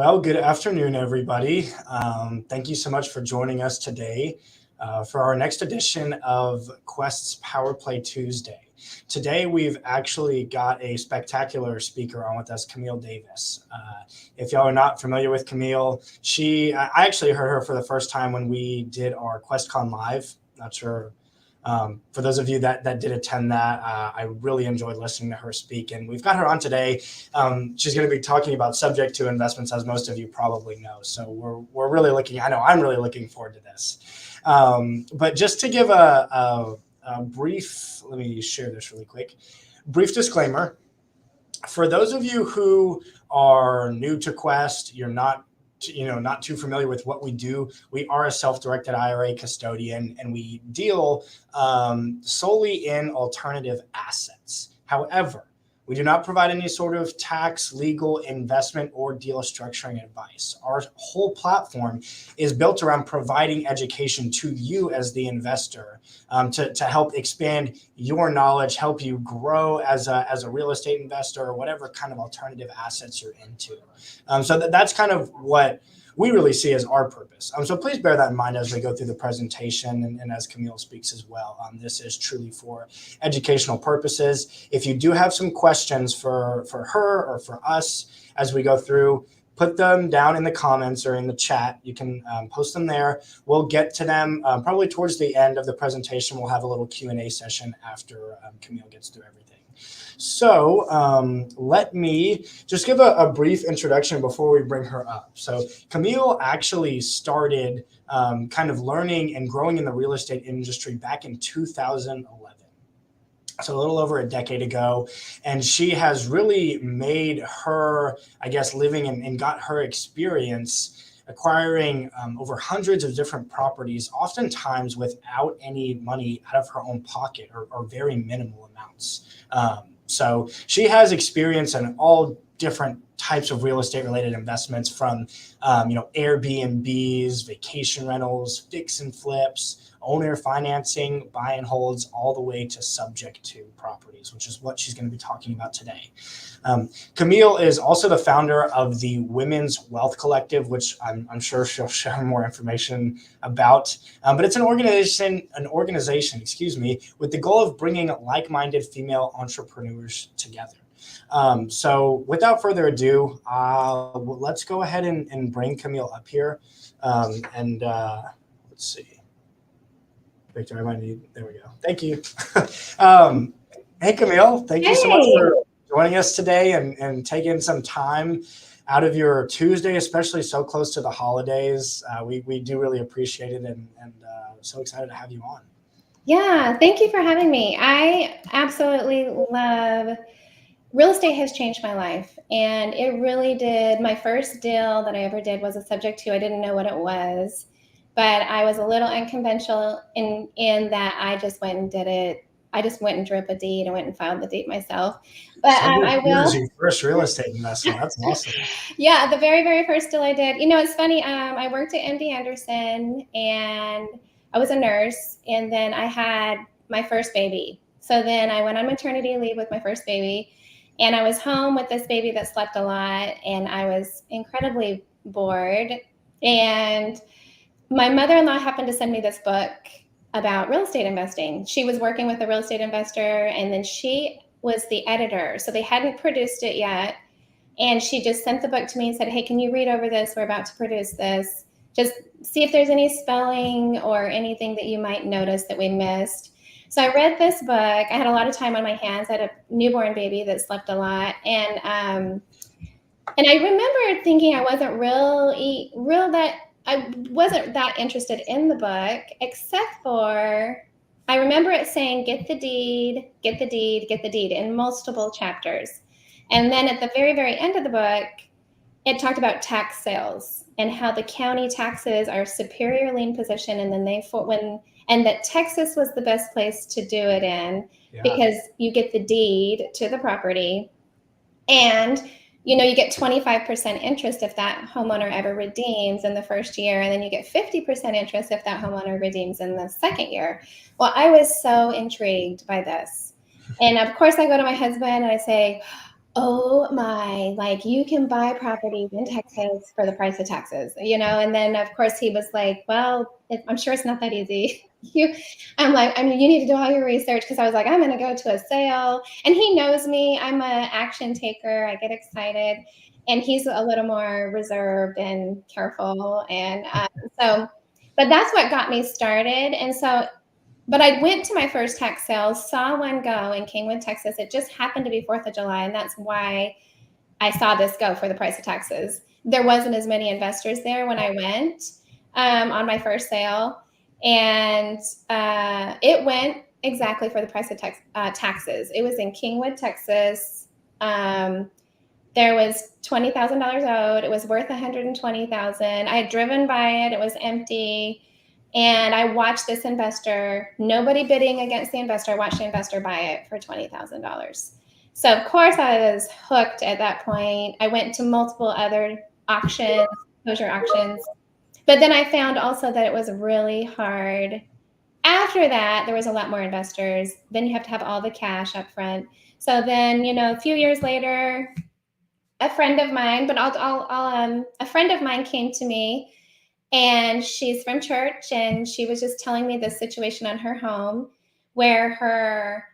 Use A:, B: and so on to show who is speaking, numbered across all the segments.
A: Well, good afternoon, everybody. Thank you so much for joining us today for our next edition of Quest's Power Play Tuesday. Today, we've actually got a spectacular speaker on with us, Camille Davis. If y'all are not familiar with Camille, I actually heard her for the first time when we did our QuestCon Live. Not sure. For those of you that did attend that, I really enjoyed listening to her speak, and we've got her on today. She's going to be talking about subject to investments, as most of you probably know. So we're really looking. I know I'm really looking forward to this. But just to give a brief, let me share this really quick. Brief disclaimer: for those of you who are new to Quest, you're not too familiar with what we do. We are a self-directed IRA custodian, and we deal solely in alternative assets. However, we do not provide any sort of tax, legal, investment, or deal structuring advice. Our whole platform is built around providing education to you as the investor to help expand your knowledge, help you grow as a real estate investor or whatever kind of alternative assets you're into. So that's kind of what we really see as our purpose. So please bear that in mind as we go through the presentation and as Camille speaks as well. This is truly for educational purposes. If you do have some questions for her or for us as we go through, put them down in the comments or in the chat. You can post them there. We'll get to them probably towards the end of the presentation. We'll have a little Q&A session after Camille gets through everything. So let me just give a brief introduction before we bring her up. So Camille actually started kind of learning and growing in the real estate industry back in 2011. So a little over a decade ago. And she has really made her, I guess, living and got her experience acquiring over hundreds of different properties, oftentimes without any money out of her own pocket or very minimal amounts. So she has experience in all different types of real estate related investments from, Airbnbs, vacation rentals, fix and flips, owner financing, buy and holds, all the way to subject to properties, which is what she's going to be talking about today. Camille is also the founder of the Women's Wealth Collective, which I'm sure she'll share more information about. But it's an organization, with the goal of bringing like-minded female entrepreneurs together. So without further ado, let's go ahead and bring Camille up here. Let's see. Victor, there we go. Thank you. Hey, Camille, thank you so much for joining us today and taking some time out of your Tuesday, especially so close to the holidays. We do really appreciate it and so excited to have you on.
B: Yeah, thank you for having me. I absolutely love real estate. Has changed my life, and it really did. My first deal that I ever did was a subject to. I didn't know what it was, but I was a little unconventional in that I just went and did it. I just went and drew up a deed and went and filed the deed myself. But I will.
A: Your first real estate investment. That's awesome.
B: Yeah, the very, very first deal I did. It's funny. I worked at MD Anderson, and I was a nurse, and then I had my first baby. So then I went on maternity leave with my first baby, and I was home with this baby that slept a lot, and I was incredibly bored. And my mother-in-law happened to send me this book about real estate investing. She was working with a real estate investor, and then she was the editor. So they hadn't produced it yet. And she just sent the book to me and said, hey, can you read over this? We're about to produce this. Just see if there's any spelling or anything that you might notice that we missed. So I read this book. I had a lot of time on my hands. I had a newborn baby that slept a lot. And I remember thinking I wasn't that interested in the book, except for I remember it saying, get the deed, get the deed, get the deed in multiple chapters. And then at the very, very end of the book, it talked about tax sales and how the county taxes are superior lien position. And then and that Texas was the best place to do it in because you get the deed to the property, and you get 25% interest if that homeowner ever redeems in the first year, and then you get 50% interest if that homeowner redeems in the second year. Well, I was so intrigued by this. And of course I go to my husband and I say, Oh my, like you can buy properties in Texas for the price of taxes, and then of course he was like, well, I'm sure it's not that easy. I'm like, I mean, you need to do all your research because I was like, I'm going to go to a sale. And he knows me. I'm an action taker. I get excited. And he's a little more reserved and careful. And so, but that's what got me started. And so, but I went to my first tax sale, saw one go in Kingwood, Texas. It just happened to be 4th of July. And that's why I saw this go for the price of taxes. There wasn't as many investors there when I went on my first sale. And it went exactly for the price of taxes. It was in Kingwood, Texas. There was $20,000 owed. It was worth $120,000. I had driven by it. It was empty. And I watched this investor, nobody bidding against the investor. I watched the investor buy it for $20,000. So of course I was hooked at that point. I went to multiple other auctions, closure auctions. But then I found also that it was really hard. After that, there was a lot more investors. Then you have to have all the cash up front. So then, a few years later, a friend of mine, a friend of mine came to me, and she's from church, and she was just telling me this situation on her home where her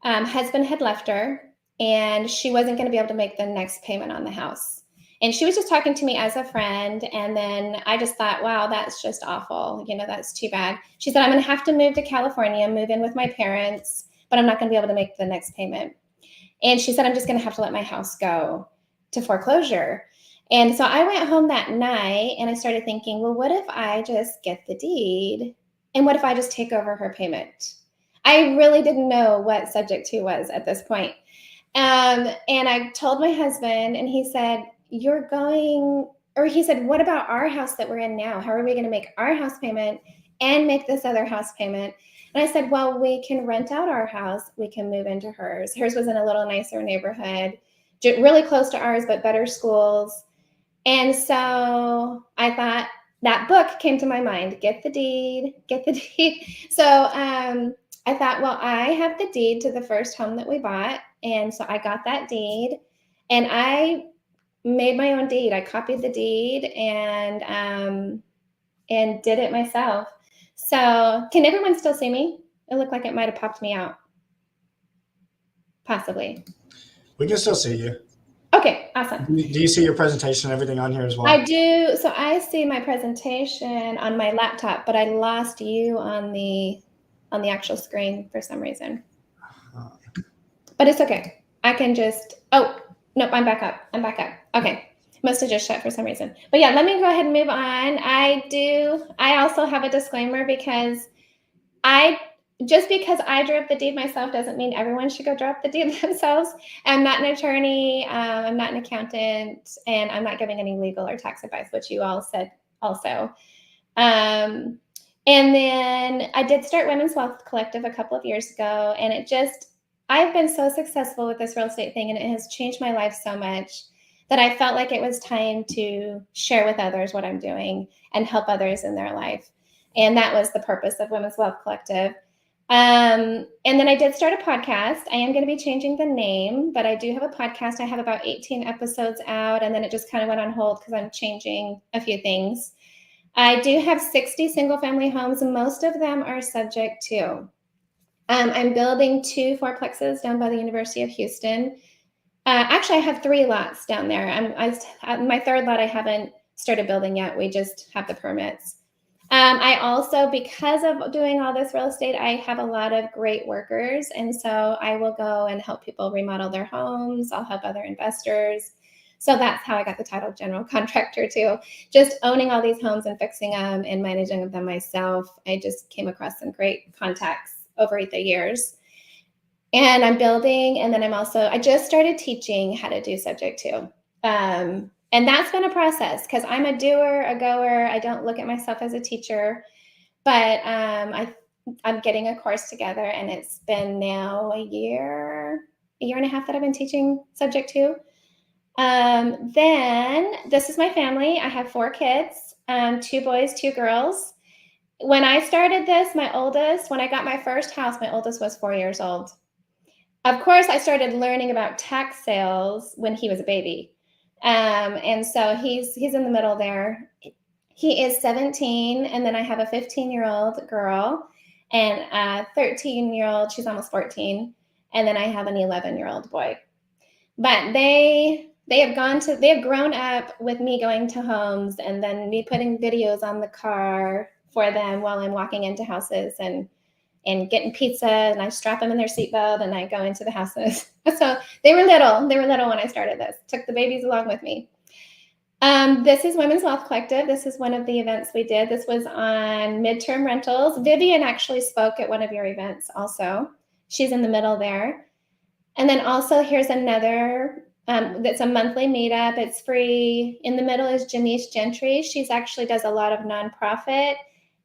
B: husband had left her, and she wasn't going to be able to make the next payment on the house. And she was just talking to me as a friend. And then I just thought, wow, that's just awful. That's too bad. She said, I'm going to have to move to California, move in with my parents, but I'm not going to be able to make the next payment. And she said, I'm just going to have to let my house go to foreclosure. And so I went home that night and I started thinking, well, what if I just get the deed? And what if I just take over her payment? I really didn't know what subject to was at this point. And I told my husband, and he said, he said, what about our house that we're in now? How are we going to make our house payment and make this other house payment? And I said, well, we can rent out our house. We can move into hers. Hers was in a little nicer neighborhood, really close to ours, but better schools. And so I thought, that book came to my mind, get the deed. So I thought, well, I have the deed to the first home that we bought. And so I got that deed, and I made my own deed. I copied the deed and did it myself. So can everyone still see me? It looked like it might have popped me out. Possibly.
A: We can still see you.
B: Okay, awesome.
A: Do you see your presentation and everything on here as well?
B: I do. So I see my presentation on my laptop, but I lost you on the actual screen for some reason. But it's okay. I can just, oh, nope, I'm back up. Okay. Must have just shut for some reason. But yeah, let me go ahead and move on. I also have a disclaimer because just because I drew up the deed myself doesn't mean everyone should go draw up the deed themselves. I'm not an attorney, I'm not an accountant, and I'm not giving any legal or tax advice, which you all said also. And then I did start Women's Wealth Collective a couple of years ago, and I've been so successful with this real estate thing, and it has changed my life so much that I felt like it was time to share with others what I'm doing and help others in their life. And that was the purpose of Women's Wealth Collective. And then I did start a podcast. I am going to be changing the name, but I do have a podcast. I have about 18 episodes out, and then it just kind of went on hold because I'm changing a few things. I do have 60 single family homes, and most of them are subject to. I'm building 2 fourplexes down by the University of Houston. Actually, I have 3 lots down there. My 3rd lot I haven't started building yet. We just have the permits. I also, because of doing all this real estate, I have a lot of great workers. And so I will go and help people remodel their homes. I'll help other investors. So that's how I got the title general contractor too. Just owning all these homes and fixing them and managing them myself. I just came across some great contacts over the years. And I'm building, and then I just started teaching how to do subject to. And that's been a process because I'm a doer, a goer. I don't look at myself as a teacher, but I'm getting a course together, and it's been now a year and a half that I've been teaching subject to. Then this is my family. I have 4 kids, 2 boys, 2 girls. When I started this, when I got my first house, my oldest was 4 years old. of course, I started learning about tax sales when he was a baby. And so he's in the middle there. He is 17, and then I have a 15-year-old girl and a 13-year-old, she's almost 14, and then I have an 11-year-old boy. But they have grown up with me going to homes and then me putting videos on the car for them while I'm walking into houses and getting pizza, and I strap them in their seatbelt and I go into the houses. So they were little when I started this. Took the babies along with me. This is Women's Wealth Collective. This is one of the events we did. This was on midterm rentals. Vivian actually spoke at one of your events also. She's in the middle there. And then also here's another that's a monthly meetup. It's free. In the middle is Janice Gentry. She's actually does a lot of nonprofit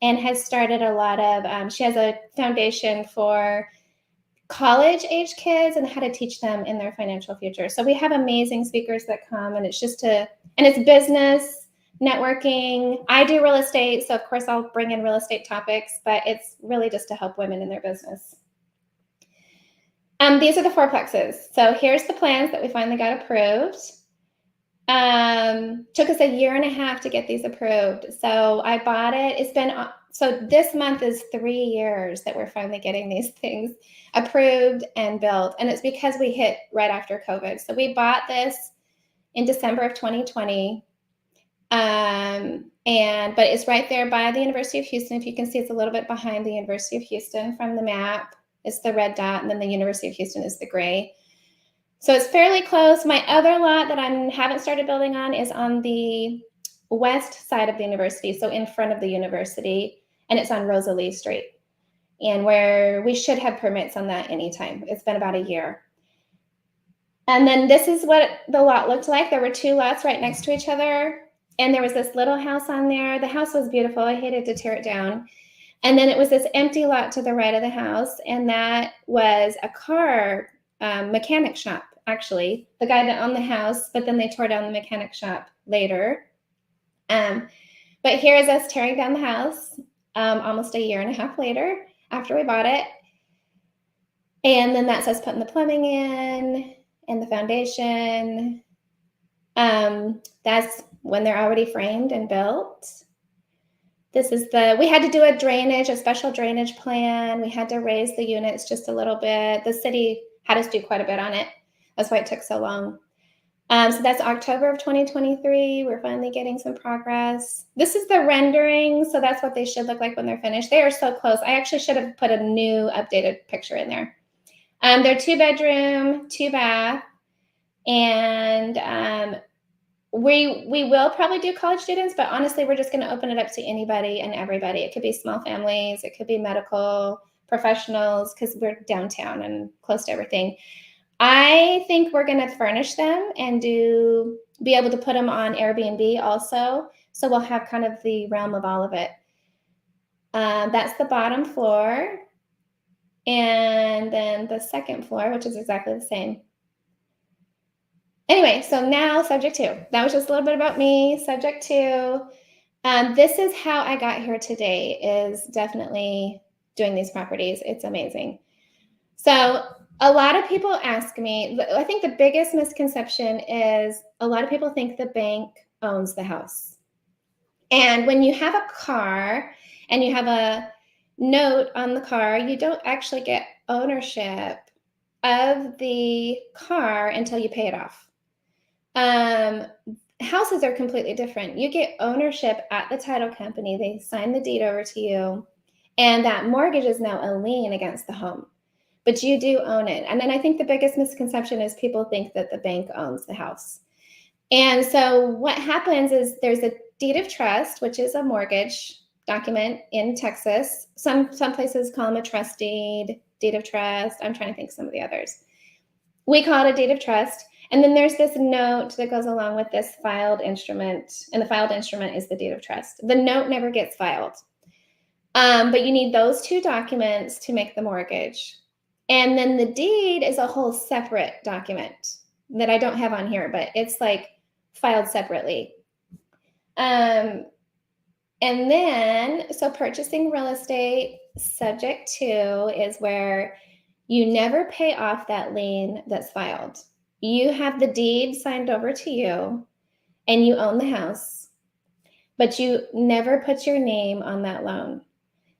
B: and has started a lot of, she has a foundation for college-age kids and how to teach them in their financial future. So we have amazing speakers that come, and it's it's business, networking. I do real estate, so of course I'll bring in real estate topics, but it's really just to help women in their business. These are the fourplexes. So here's the plans that we finally got approved. Took us a year and a half to get these approved. So I bought it. So this month is 3 years that we're finally getting these things approved and built. And it's because we hit right after COVID. So we bought this in December of 2020. But it's right there by the University of Houston. If you can see, it's a little bit behind the University of Houston from the map. It's the red dot, and then the University of Houston is the gray. So it's fairly close. My other lot that I haven't started building on is on the west side of the university, so in front of the university, and it's on Rosalie Street, and where we should have permits on that anytime. It's been about a year. And then this is what the lot looked like. There were 2 lots right next to each other, and there was this little house on there. The house was beautiful. I hated to tear it down. And then it was this empty lot to the right of the house, and that was a car mechanic shop, actually. The guy that owned the house, but then they tore down the mechanic shop later. But here is us tearing down the house almost a year and a half later after we bought it. And then that's us putting the plumbing in and the foundation. That's when they're already framed and built. This is we had to do a special drainage plan. We had to raise the units just a little bit. The city had us do quite a bit on it. That's why it took so long. So that's October of 2023. We're finally getting some progress. This is the rendering. So that's what they should look like when they're finished. They are so close. I actually should have put a new updated picture in there. They're 2-bedroom, 2-bath, and we will probably do college students, but honestly, we're just going to open it up to anybody and everybody. It could be small families. It could be medical professionals, because we're downtown and close to everything. I think we're going to furnish them and be able to put them on Airbnb also. So we'll have kind of the realm of all of it. That's the bottom floor. And then the second floor, which is exactly the same. Anyway, so now subject 2. That was just a little bit about me. Subject 2. This is how I got here today, is definitely doing these properties. It's amazing. So a lot of people ask me, I think the biggest misconception is a lot of people think the bank owns the house. And when you have a car and you have a note on the car, you don't actually get ownership of the car until you pay it off. Houses are completely different. You get ownership at the title company. They sign the deed over to you, and that mortgage is now a lien against the home, but you do own it. And then I think the biggest misconception is people think that the bank owns the house. And so what happens is there's a deed of trust, which is a mortgage document in Texas. Some places call them a trust deed, deed of trust. I'm trying to think of some of the others. We call it a deed of trust. And then there's this note that goes along with this filed instrument, and the filed instrument is the deed of trust. The note never gets filed, but you need those 2 documents to make the mortgage. And then the deed is a whole separate document that I don't have on here, but it's like filed separately. And then, so purchasing real estate, subject 2 is where you never pay off that lien that's filed. You have the deed signed over to you and you own the house, but you never put your name on that loan.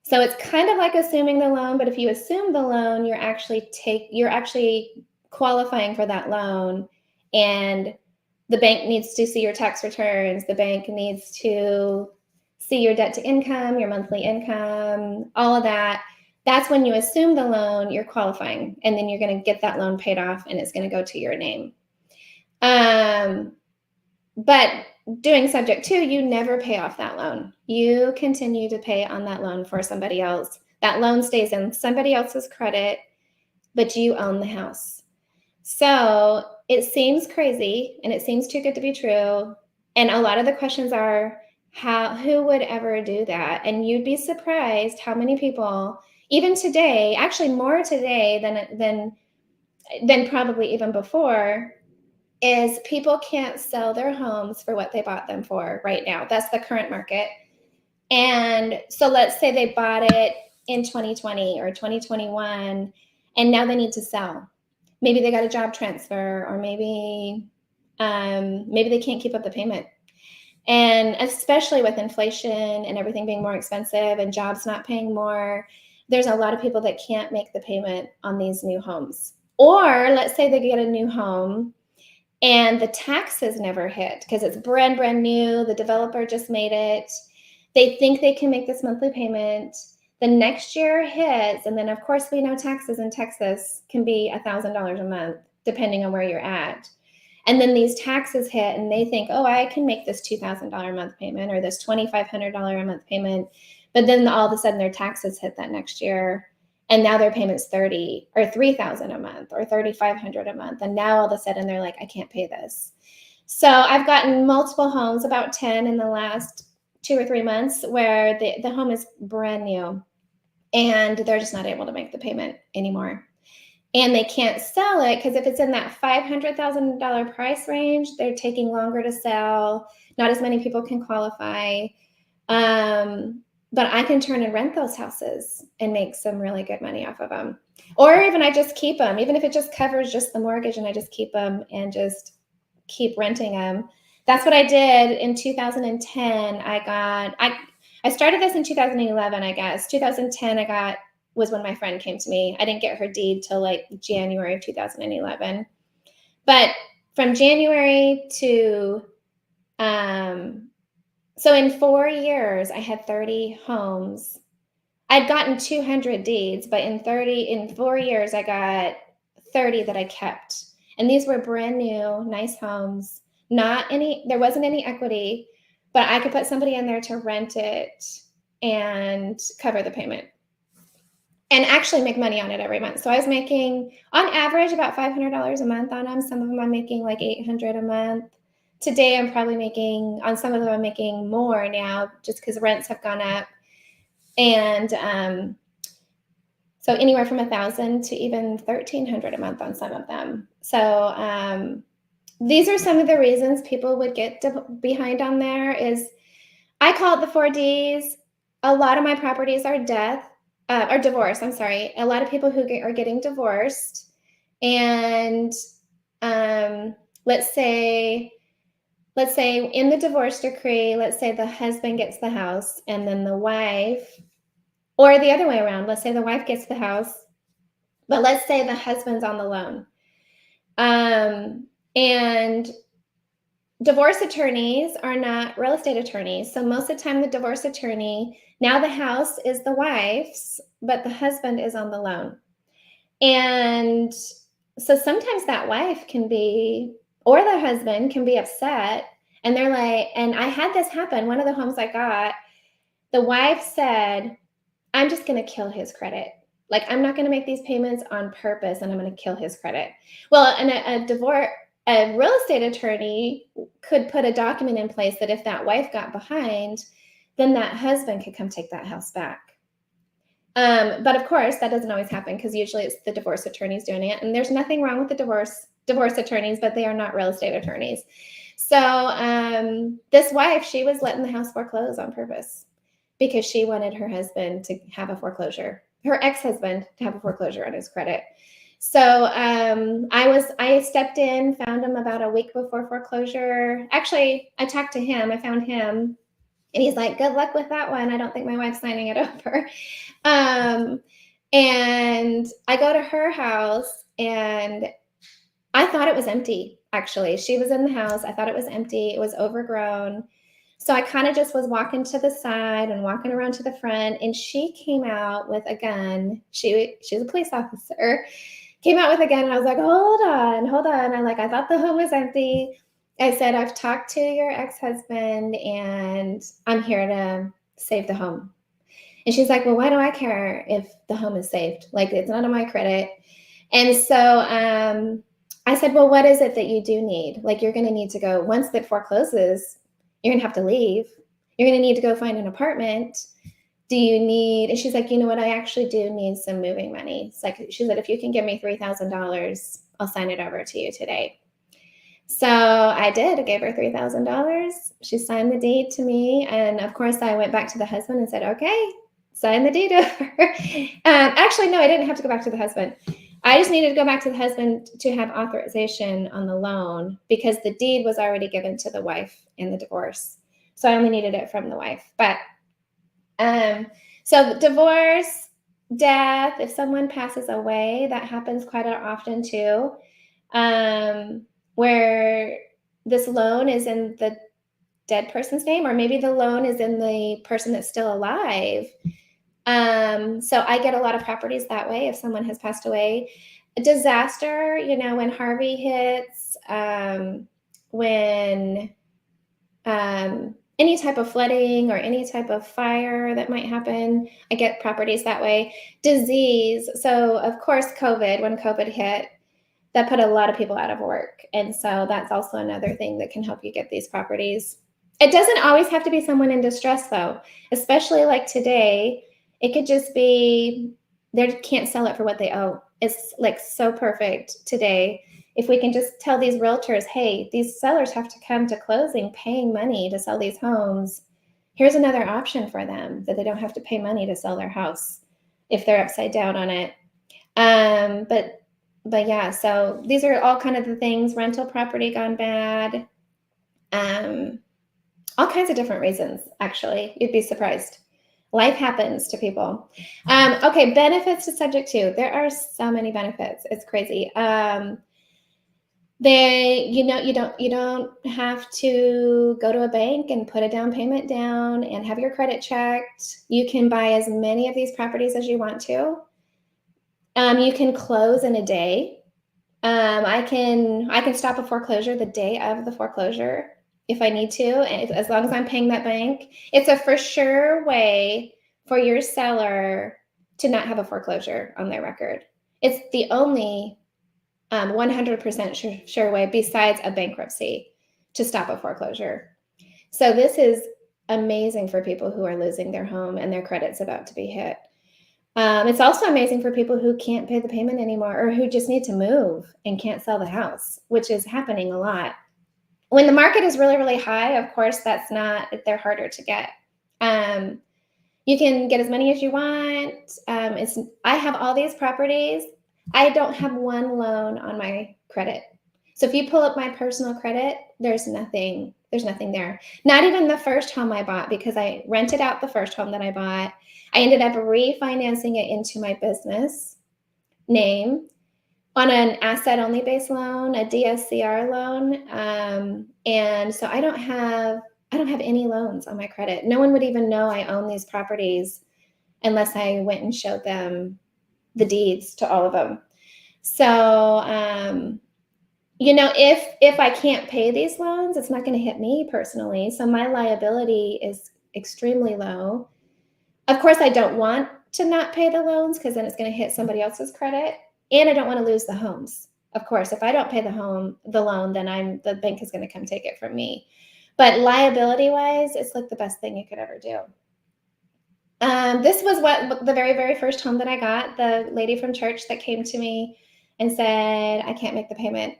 B: So it's kind of like assuming the loan, but if you assume the loan, you're actually qualifying for that loan, and the bank needs to see your tax returns. The bank needs to see your debt to income, your monthly income, all of that. That's when you assume the loan, you're qualifying, and then you're going to get that loan paid off and it's going to go to your name. But doing subject to, you never pay off that loan. You continue to pay on that loan for somebody else. That loan stays in somebody else's credit, but you own the house. So it seems crazy and it seems too good to be true. And a lot of the questions are, who would ever do that? And you'd be surprised how many people, even today, actually more today than probably even before, is people can't sell their homes for what they bought them for right now. That's the current market. And so let's say they bought it in 2020 or 2021, and now they need to sell. Maybe they got a job transfer, or maybe they can't keep up the payment. And especially with inflation and everything being more expensive and jobs not paying more, there's a lot of people that can't make the payment on these new homes. Or let's say they get a new home and the taxes never hit because it's brand new. The developer just made it. They think they can make this monthly payment. The next year hits, and then of course we know taxes in Texas can be $1,000 a month, depending on where you're at. And then these taxes hit, and they think, oh, I can make this $2,000 a month payment or this $2,500 a month payment. But then all of a sudden their taxes hit that next year. And now their payment's $30,000 or $3,000 a month or $3,500 a month. And now all of a sudden they're like, I can't pay this. So I've gotten multiple homes, about 10 in the last 2 or 3 months, where the home is brand new and they're just not able to make the payment anymore. And they can't sell it because if it's in that $500,000 price range, they're taking longer to sell. Not as many people can qualify. But I can turn and rent those houses and make some really good money off of them. Or even I just keep them, even if it just covers just the mortgage, and I just keep them and just keep renting them. That's what I did in 2010. I started this in 2011, I guess. 2010 was when my friend came to me. I didn't get her deed till like January of 2011. But from January to so in 4 years, I had 30 homes. I'd gotten 200 deeds, but in 4 years, I got 30 that I kept. And these were brand new, nice homes. There wasn't any equity, but I could put somebody in there to rent it and cover the payment and actually make money on it every month. So I was making, on average, about $500 a month on them. Some of them I'm making like $800 a month. Today, I'm probably on some of them, I'm making more now just because rents have gone up. And so anywhere from $1,000 to even $1,300 a month on some of them. So these are some of the reasons people would get behind on there is, I call it the 4Ds. A lot of my properties are divorce. I'm sorry. A lot of people who are getting divorced. And let's say in the divorce decree, let's say the husband gets the house and then the wife, or the other way around, let's say the wife gets the house, but let's say the husband's on the loan. And divorce attorneys are not real estate attorneys. So most of the time the divorce attorney, now the house is the wife's, but the husband is on the loan. And so sometimes that wife or the husband can be upset, and they're like, and I had this happen. One of the homes I got, the wife said, I'm just going to kill his credit. Like, I'm not going to make these payments on purpose, and I'm going to kill his credit. Well, and a real estate attorney could put a document in place that if that wife got behind, then that husband could come take that house back. But of course, that doesn't always happen because usually it's the divorce attorneys doing it. And there's nothing wrong with the divorce attorneys, but they are not real estate attorneys. So this wife, she was letting the house foreclose on purpose because she wanted her husband to have a foreclosure. her ex-husband to have a foreclosure on his credit. So I stepped in, found him about a week before foreclosure. Actually, I talked to him. I found him, and he's like, "Good luck with that one. I don't think my wife's signing it over." And I go to her house, and I thought it was empty. Actually, she was in the house. I thought it was empty. It was overgrown. So I kind of just was walking to the side and walking around to the front, and she came out with a gun. She's a police officer. Came out with a gun, and I was like, hold on. I thought the home was empty. I said, I've talked to your ex-husband, and I'm here to save the home. And she's like, well, why do I care if the home is saved? Like, it's not on my credit. And so I said, well, what is it that you do need? Like, you're going to need to go, once it forecloses, you're going to have to leave. You're going to need to go find an apartment. Do you need, and she's like, you know what, I actually do need some moving money. It's like, she said, if you can give me $3,000, I'll sign it over to you today. So I did. I gave her $3,000. She signed the deed to me. And of course, I went back to the husband and said, okay, sign the deed over. Actually, no, I didn't have to go back to the husband. I just needed to go back to the husband to have authorization on the loan because the deed was already given to the wife in the divorce. So I only needed it from the wife. But so divorce, death, if someone passes away, that happens quite often too, where this loan is in the dead person's name, or maybe the loan is in the person that's still alive. So I get a lot of properties that way if someone has passed away. A disaster, when Harvey hits, when any type of flooding or any type of fire that might happen, I get properties that way. Disease. So of course, when COVID hit, that put a lot of people out of work. And so that's also another thing that can help you get these properties. It doesn't always have to be someone in distress though, especially like today. It could just be they can't sell it for what they owe. It's like so perfect today. If we can just tell these realtors, hey, these sellers have to come to closing paying money to sell these homes. Here's another option for them that they don't have to pay money to sell their house if they're upside down on it. But yeah, so these are all kind of the things. Rental property gone bad. All kinds of different reasons, actually. You'd be surprised. Life happens to people. Okay, benefits to subject to. There are so many benefits. It's crazy. You don't have to go to a bank and put a down payment down and have your credit checked. You can buy as many of these properties as you want to. You can close in a day. I can stop a foreclosure the day of the foreclosure if I need to, and as long as I'm paying that bank. It's a for sure way for your seller to not have a foreclosure on their record. It's the only 100% sure way besides a bankruptcy to stop a foreclosure. So this is amazing for people who are losing their home and their credit's about to be hit. It's also amazing for people who can't pay the payment anymore or who just need to move and can't sell the house, which is happening a lot. When the market is really, really high, of course, they're harder to get. You can get as many as you want. I have all these properties. I don't have one loan on my credit. So if you pull up my personal credit, there's nothing there. Not even the first home I bought, because I rented out the first home that I bought. I ended up refinancing it into my business name on an asset-only based loan, a DSCR loan. And so I don't have any loans on my credit. No one would even know I own these properties unless I went and showed them the deeds to all of them. So, if I can't pay these loans, it's not going to hit me personally. So my liability is extremely low. Of course, I don't want to not pay the loans because then it's going to hit somebody else's credit. And I don't want to lose the homes. Of course, if I don't pay the loan, then the bank is going to come take it from me. But liability-wise, it's like the best thing you could ever do. This was the very, very first home that I got. The lady from church that came to me and said, I can't make the payment,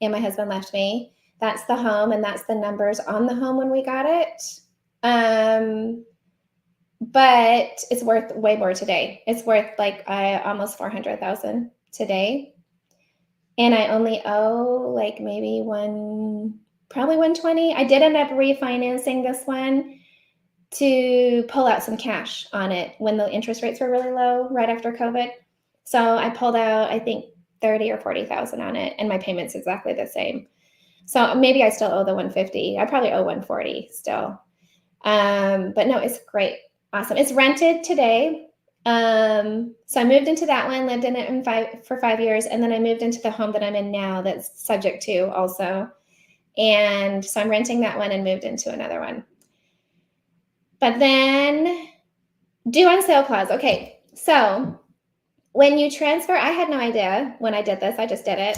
B: and my husband left me. That's the home, and that's the numbers on the home when we got it. but it's worth way more today. It's worth like almost 400,000 today. And I only owe like maybe probably 120. I did end up refinancing this one to pull out some cash on it when the interest rates were really low right after COVID. So I pulled out, I think, 30 or 40,000 on it, and my payment's exactly the same. So maybe I still owe the 150. I probably owe 140 still. But no, it's great. Awesome. It's rented today. So I moved into that one, lived in it for 5 years, and then I moved into the home that I'm in now that's subject to also. And so I'm renting that one and moved into another one. But then due on sale clause. Okay, so when you transfer, I had no idea when I did this, I just did it.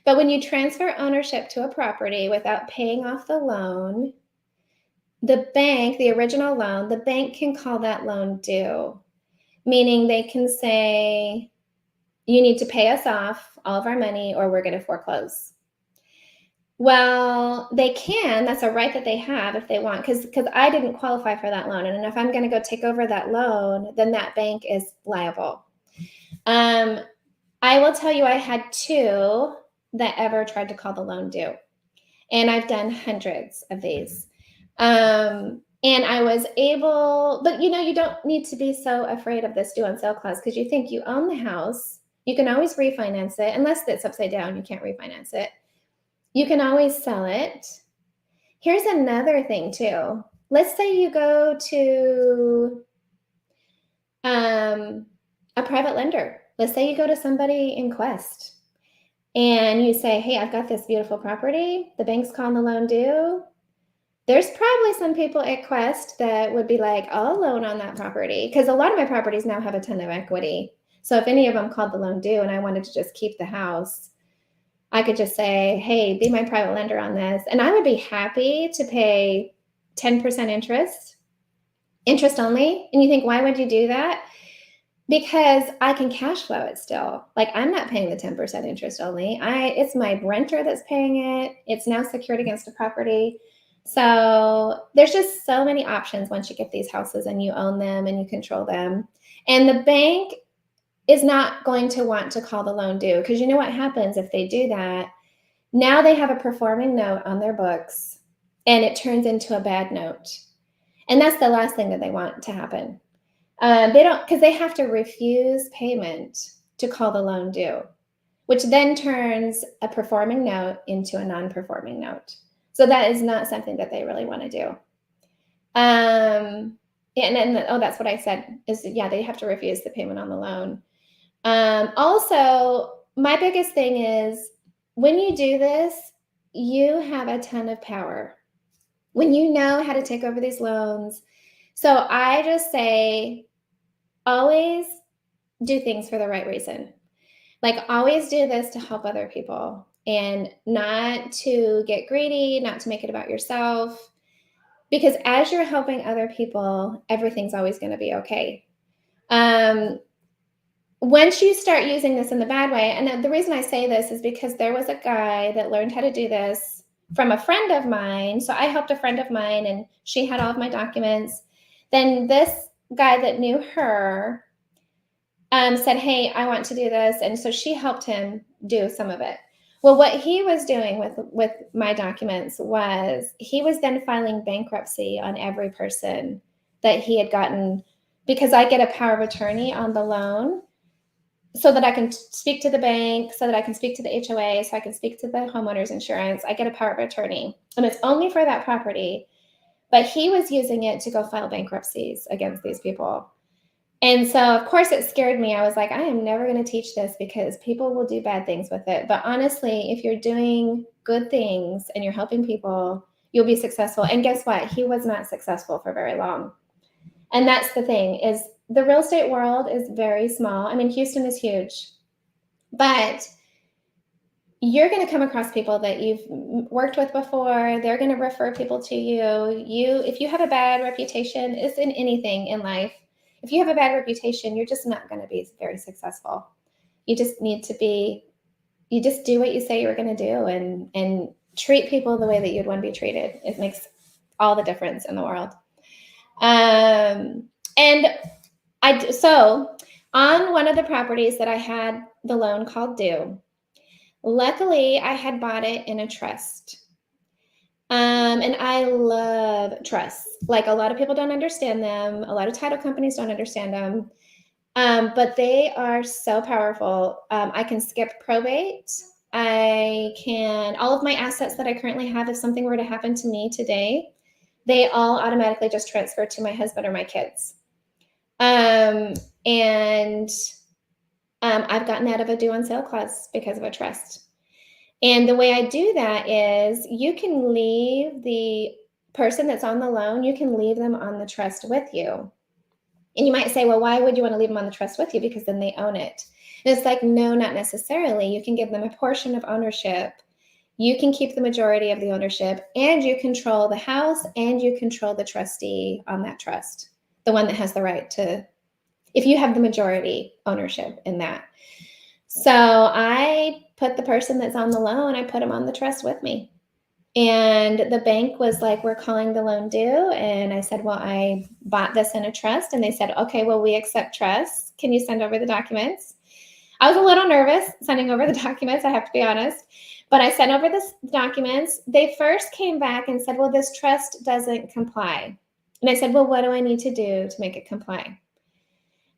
B: But when you transfer ownership to a property without paying off the loan, the bank, the original loan, the bank can call that loan due, meaning they can say, you need to pay us off all of our money or we're going to foreclose. Well, they can. That's a right that they have if they want, because I didn't qualify for that loan. And if I'm going to go take over that loan, then that bank is liable. I will tell you, I had 2 that ever tried to call the loan due. And I've done hundreds of these. And I was able, but you don't need to be so afraid of this due on sale clause because you think you own the house. You can always refinance it. Unless it's upside down, you can't refinance it. You can always sell it. Here's another thing too. Let's say you go to a private lender. Let's say you go to somebody in Quest and you say, hey, I've got this beautiful property. The bank's calling the loan due. There's probably some people at Quest that would be like, I'll loan on that property, because a lot of my properties now have a ton of equity. So if any of them called the loan due and I wanted to just keep the house, I could just say, hey, be my private lender on this. And I would be happy to pay 10% interest only. And you think, why would you do that? Because I can cash flow it still. Like, I'm not paying the 10% interest only. It's my renter that's paying it. It's now secured against a property. So there's just so many options once you get these houses and you own them and you control them. And the bank is not going to want to call the loan due, because you know what happens if they do that? Now they have a performing note on their books and it turns into a bad note. And that's the last thing that they want to happen. Because they have to refuse payment to call the loan due, which then turns a performing note into a non-performing note. So that is not something that they really want to do. That's what I said is, yeah, they have to refuse the payment on the loan. Also, my biggest thing is when you do this, you have a ton of power when you know how to take over these loans. So I just say, always do things for the right reason. Like, always do this to help other people and not to get greedy, not to make it about yourself. Because as you're helping other people, everything's always going to be okay. Once you start using this in the bad way, and the reason I say this is because there was a guy that learned how to do this from a friend of mine. So I helped a friend of mine and she had all of my documents. Then this guy that knew her said, hey, I want to do this. And so she helped him do some of it. Well, what he was doing with my documents was he was then filing bankruptcy on every person that he had gotten, because I get a power of attorney on the loan so that I can speak to the bank, so that I can speak to the HOA, so I can speak to the homeowner's insurance. I get a power of attorney, and it's only for that property. But he was using it to go file bankruptcies against these people. And so, of course, it scared me. I was like, I am never going to teach this because people will do bad things with it. But honestly, if you're doing good things and you're helping people, you'll be successful. And guess what? He was not successful for very long. And that's the thing, is the real estate world is very small. I mean, Houston is huge, but you're going to come across people that you've worked with before. They're going to refer people to you. If you have a bad reputation, it's in anything in life. If you have a bad reputation, you're just not going to be very successful. You just need to be, you just do what you say you're going to do and treat people the way that you'd want to be treated. It makes all the difference in the world. And so on one of the properties that I had the loan called due, luckily I had bought it in a trust. And I love trusts. Like, a lot of people don't understand them. A lot of title companies don't understand them. But they are so powerful. I can skip probate. All of my assets that I currently have, if something were to happen to me today, they all automatically just transfer to my husband or my kids. And I've gotten out of a due on sale clause because of a trust. And the way I do that is you can leave the person that's on the loan, you can leave them on the trust with you. And you might say, well, why would you want to leave them on the trust with you? Because then they own it. And it's like, no, not necessarily. You can give them a portion of ownership. You can keep the majority of the ownership, and you control the house, and you control the trustee on that trust, the one that has the right to, if you have the majority ownership in that. So I put the person that's on the loan, I put them on the trust with me. And the bank was like, we're calling the loan due. And I said, well, I bought this in a trust. And they said, okay, well, we accept trusts. Can you send over the documents? I was a little nervous sending over the documents, I have to be honest. But I sent over the documents. They first came back and said, well, this trust doesn't comply. And I said, well, what do I need to do to make it comply?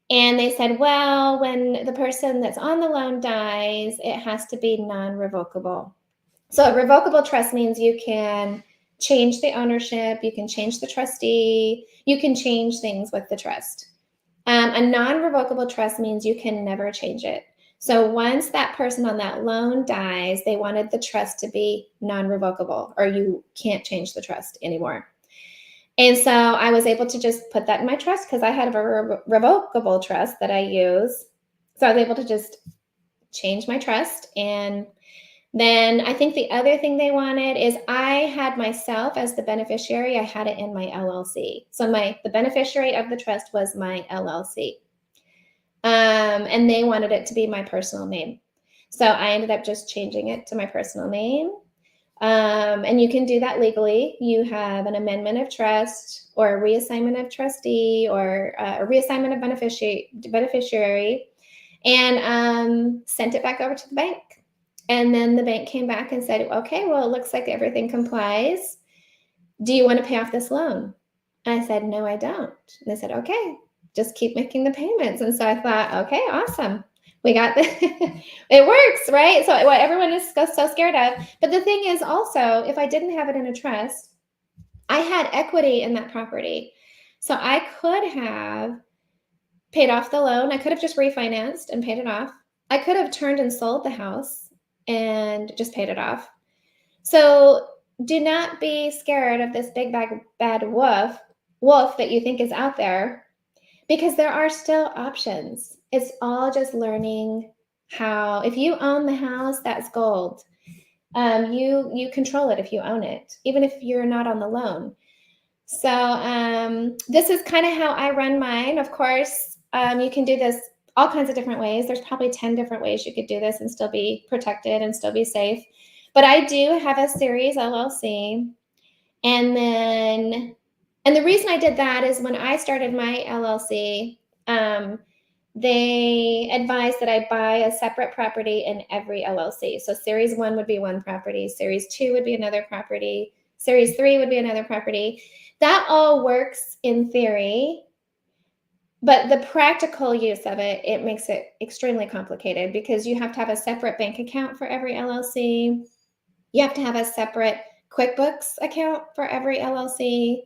B: And they said, well, when the person that's on the loan dies, it has to be non-revocable. So a revocable trust means you can change the ownership, you can change the trustee, you can change things with the trust. A non-revocable trust means you can never change it. So once that person on that loan dies, they wanted the trust to be non-revocable, or you can't change the trust anymore. And so I was able to just put that in my trust because I had a revocable trust that I use. So I was able to just change my trust. And then I think the other thing they wanted is I had myself as the beneficiary. I had it in my LLC. So the beneficiary of the trust was my LLC. And they wanted it to be my personal name. So I ended up just changing it to my personal name. And you can do that legally. You have an amendment of trust or a reassignment of trustee or a reassignment of beneficiary, and sent it back over to the bank. And then the bank came back and said, okay, well, it looks like everything complies. Do you want to pay off this loan? And I said, no, I don't. And they said, okay, just keep making the payments. And so I thought, okay, awesome. We got it works, right? So what everyone is so scared of. But the thing is also, if I didn't have it in a trust, I had equity in that property. So I could have paid off the loan. I could have just refinanced and paid it off. I could have turned and sold the house and just paid it off. So do not be scared of this big bad wolf that you think is out there, because there are still options. It's all just learning how. If you own the house, that's gold. You control it if you own it, even if you're not on the loan. So this is kind of how I run mine. Of course, you can do this all kinds of different ways. There's probably 10 different ways you could do this and still be protected and still be safe. But I do have a series LLC. And the reason I did that is when I started my LLC, they advised that I buy a separate property in every LLC. So series 1 would be one property, series 2 would be another property, series 3 would be another property. That all works in theory, but the practical use of it, it makes it extremely complicated because you have to have a separate bank account for every LLC. You have to have a separate QuickBooks account for every LLC.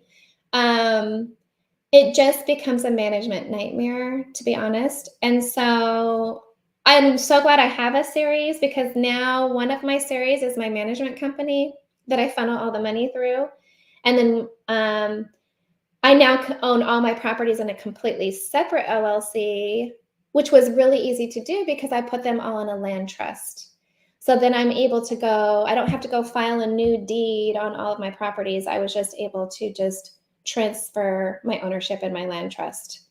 B: It just becomes a management nightmare, to be honest. And so I'm so glad I have a series, because now one of my series is my management company that I funnel all the money through. And then I now own all my properties in a completely separate LLC, which was really easy to do because I put them all in a land trust. So then I'm able to I don't have to go file a new deed on all of my properties. I was just able to just transfer my ownership in my land trust.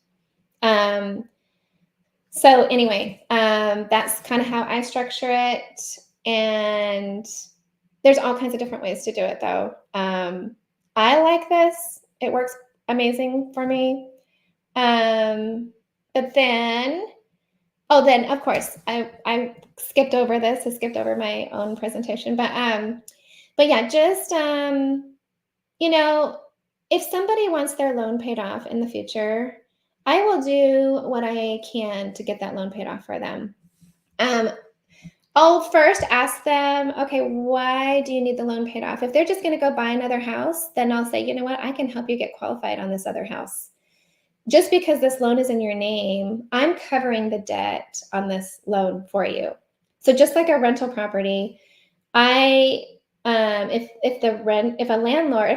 B: So anyway, that's kind of how I structure it. And there's all kinds of different ways to do it, though. I like this. It works amazing for me. But then, oh, then of course I skipped over this. I skipped over my own presentation, but yeah, just if somebody wants their loan paid off in the future, I will do what I can to get that loan paid off for them. I'll first ask them, okay, why do you need the loan paid off? If they're just going to go buy another house, then I'll say, you know what, I can help you get qualified on this other house. Just because this loan is in your name, I'm covering the debt on this loan for you. So just like a rental property, if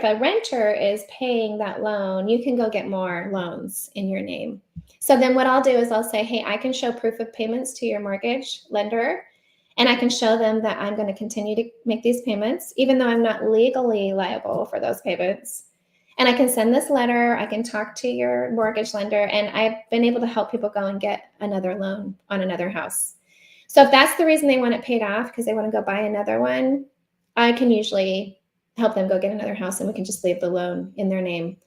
B: a renter is paying that loan, you can go get more loans in your name. So then what I'll do is I'll say, hey, I can show proof of payments to your mortgage lender, and I can show them that I'm going to continue to make these payments, even though I'm not legally liable for those payments. And I can send this letter, I can talk to your mortgage lender, and I've been able to help people go and get another loan on another house. So if that's the reason they want it paid off, because they want to go buy another one, I can usually help them go get another house, and we can just leave the loan in their name.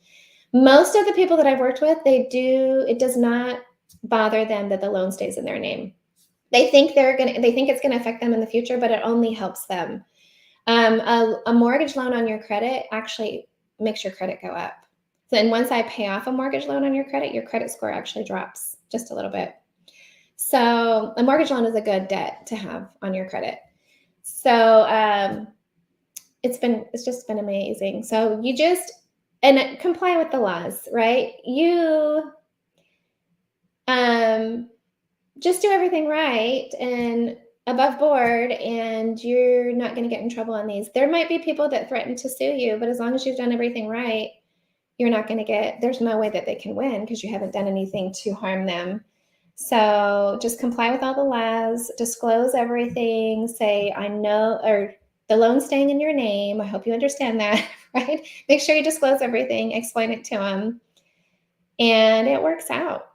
B: Most of the people that I've worked with, it does not bother them that the loan stays in their name. They think it's going to affect them in the future, but it only helps them. A mortgage loan on your credit actually makes your credit go up. So then once I pay off a mortgage loan on your credit score actually drops just a little bit. So a mortgage loan is a good debt to have on your credit. So it's just been amazing. So and comply with the laws, right? You just do everything right and above board, and you're not going to get in trouble on these. There might be people that threaten to sue you, but as long as you've done everything right, there's no way that they can win because you haven't done anything to harm them. So just comply with all the laws, disclose everything, say, I know, or the loan's staying in your name. I hope you understand that, right? Make sure you disclose everything, explain it to them, and it works out.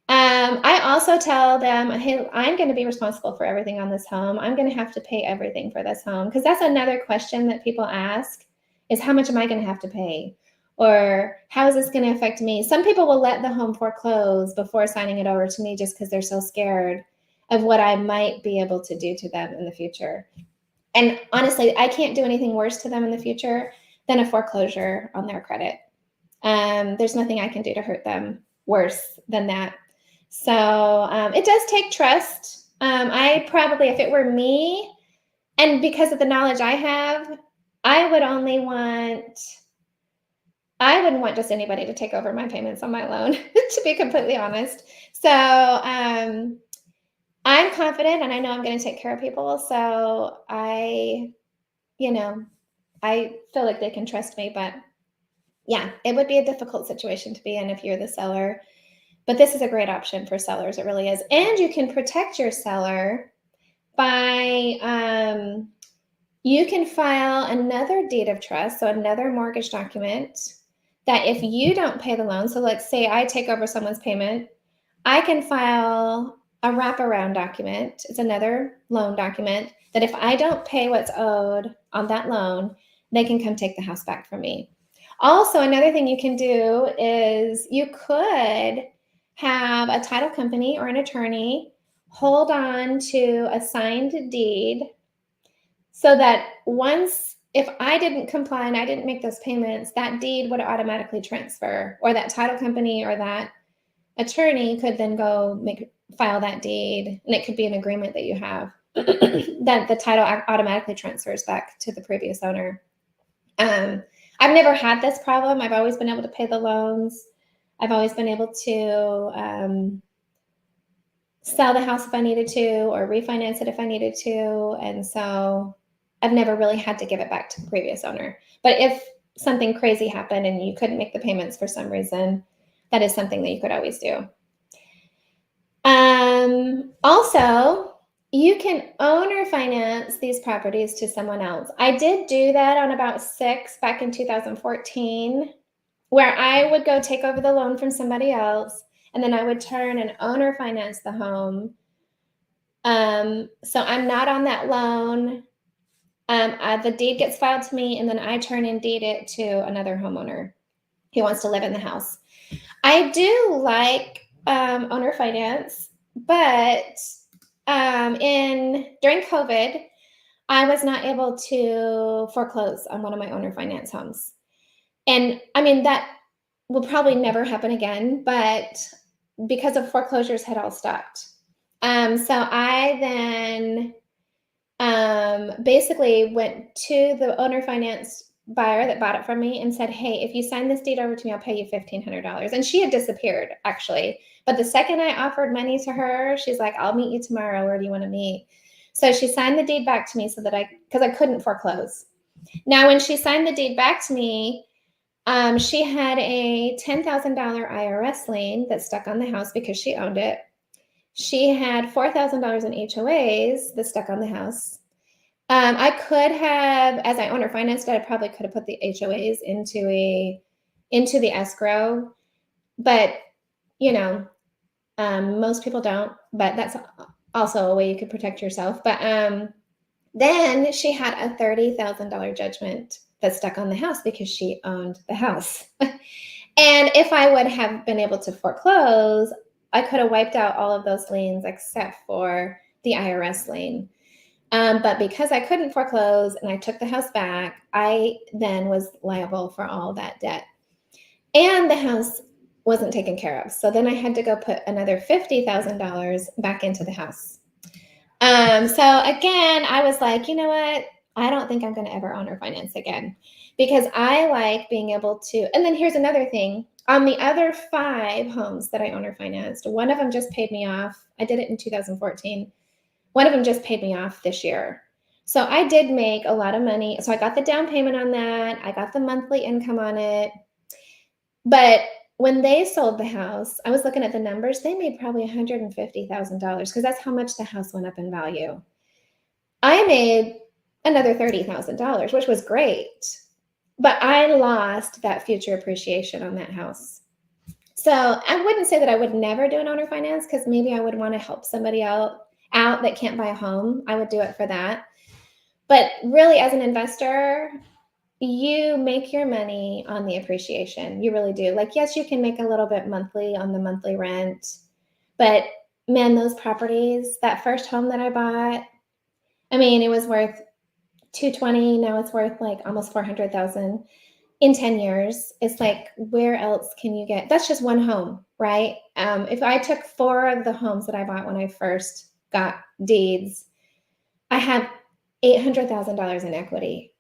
B: I also tell them, hey, I'm going to be responsible for everything on this home. I'm going to have to pay everything for this home, because that's another question that people ask is, how much am I going to have to pay? Or how is this going to affect me? Some people will let the home foreclose before signing it over to me just because they're so scared of what I might be able to do to them in the future. And honestly, I can't do anything worse to them in the future than a foreclosure on their credit. There's nothing I can do to hurt them worse than that. So it does take trust. If it were me, and because of the knowledge I have, I wouldn't want just anybody to take over my payments on my loan, to be completely honest. So I'm confident, and I know I'm going to take care of people. So I feel like they can trust me, but yeah, it would be a difficult situation to be in if you're the seller. But this is a great option for sellers. It really is. And you can protect your seller by, you can file another deed of trust, so another mortgage document, that if you don't pay the loan, so let's say I take over someone's payment, I can file a wraparound document. It's another loan document that if I don't pay what's owed on that loan, they can come take the house back from me. Also, another thing you can do is you could have a title company or an attorney hold on to a signed deed, so that if I didn't comply and I didn't make those payments, that deed would automatically transfer, or that title company or that attorney could then go file that deed, and it could be an agreement that you have that the title automatically transfers back to the previous owner. I've never had this problem. I've always been able to pay the loans. I've always been able to sell the house if I needed to, or refinance it if I needed to. And so I've never really had to give it back to the previous owner. But if something crazy happened and you couldn't make the payments for some reason, that is something that you could always do. Also, you can owner finance these properties to someone else. I did do that on about 6 back in 2014, where I would go take over the loan from somebody else, and then I would turn and owner finance the home. So I'm not on that loan. The deed gets filed to me, and then I turn and deed it to another homeowner who wants to live in the house. I do like owner finance, but during COVID, I was not able to foreclose on one of my owner finance homes. And I mean, that will probably never happen again, but because of foreclosures had all stopped. So I then basically went to the owner finance buyer that bought it from me and said, hey, if you sign this deed over to me, I'll pay you $1,500. And she had disappeared, actually. But the second I offered money to her, she's like, I'll meet you tomorrow. Where do you want to meet? So she signed the deed back to me so that because I couldn't foreclose. Now, when she signed the deed back to me, she had a $10,000 IRS lien that stuck on the house because she owned it. She had $4,000 in HOAs that stuck on the house. I could have, as I owner financed it, I probably could have put the HOAs into the escrow, but most people don't. But that's also a way you could protect yourself. But then she had a $30,000 judgment that stuck on the house because she owned the house. And if I would have been able to foreclose, I could have wiped out all of those liens except for the IRS lien. But because I couldn't foreclose and I took the house back, I then was liable for all that debt. And the house wasn't taken care of. So then I had to go put another $50,000 back into the house. So again, I was like, you know what? I don't think I'm going to ever owner finance again because I like being able to. And then here's another thing. On the other 5 homes that I owner financed, one of them just paid me off. I did it in 2014. One of them just paid me off this year. So I did make a lot of money. So I got the down payment on that. I got the monthly income on it. But when they sold the house, I was looking at the numbers. They made probably $150,000 because that's how much the house went up in value. I made another $30,000, which was great. But I lost that future appreciation on that house. So I wouldn't say that I would never do an owner finance because maybe I would want to help somebody out that can't buy a home. I would do it for that. But really, as an investor, you make your money on the appreciation. You really do. Like, yes, you can make a little bit monthly on the monthly rent, but man, those properties, that first home that I bought, I mean, it was worth $220. Now it's worth like almost $400,000 in 10 years. It's like, where else can you get? That's just one home, right? If I took 4 of the homes that I bought when I first got deeds, I have $800,000 in equity.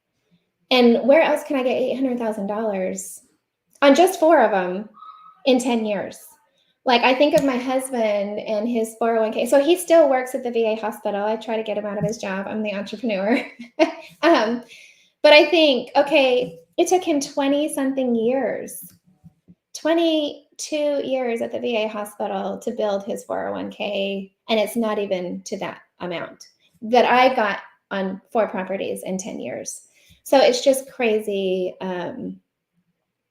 B: And where else can I get $800,000 on just 4 of them in 10 years? Like, I think of my husband and his 401k. So he still works at the VA hospital. I try to get him out of his job. I'm the entrepreneur. But I think, okay, it took him 20 something years, 22 years at the VA hospital to build his 401k. And it's not even to that amount that I got on 4 properties in 10 years. So it's just crazy.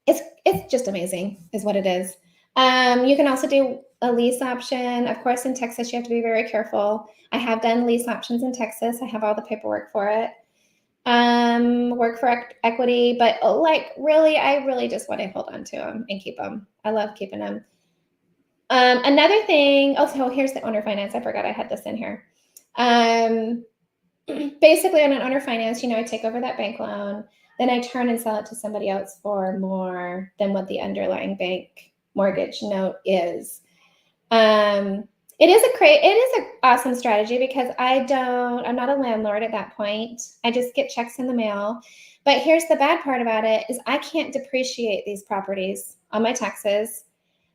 B: It's just amazing is what it is. You can also do a lease option. Of course, in Texas, you have to be very careful. I have done lease options in Texas. I have all the paperwork for it. Work for equity, but like really, I really just want to hold on to them and keep them. I love keeping them. Another thing, so here's the owner finance. I forgot I had this in here. Basically on an owner finance, I take over that bank loan, then I turn and sell it to somebody else for more than what the underlying bank mortgage note is. It is an awesome strategy because I'm not a landlord at that point. I just get checks in the mail. But here's the bad part about it is I can't depreciate these properties on my taxes.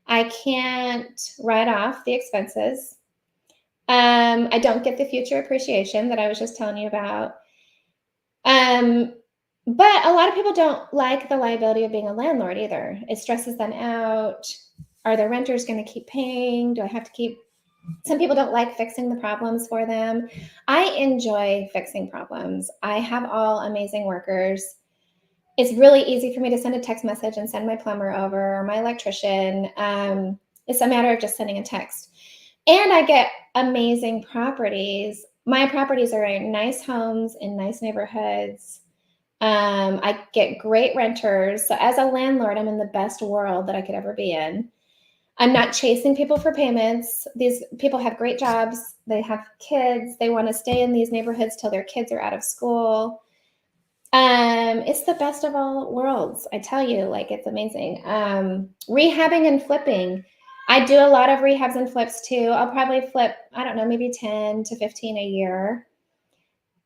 B: I can't write off the expenses. I don't get the future appreciation that I was just telling you about. But a lot of people don't like the liability of being a landlord either. It stresses them out. Are the renters going to keep paying? Do I have to keep? Some people don't like fixing the problems for them. I enjoy fixing problems. I have all amazing workers. It's really easy for me to send a text message and send my plumber over or my electrician. It's a matter of just sending a text. And I get amazing properties. My properties are in nice homes in nice neighborhoods. I get great renters. So as a landlord, I'm in the best world that I could ever be in. I'm not chasing people for payments. These people have great jobs. They have kids. They want to stay in these neighborhoods till their kids are out of school. It's the best of all worlds. I tell you, like, it's amazing. Rehabbing and flipping. I do a lot of rehabs and flips too. I'll probably flip, I don't know, maybe 10 to 15 a year.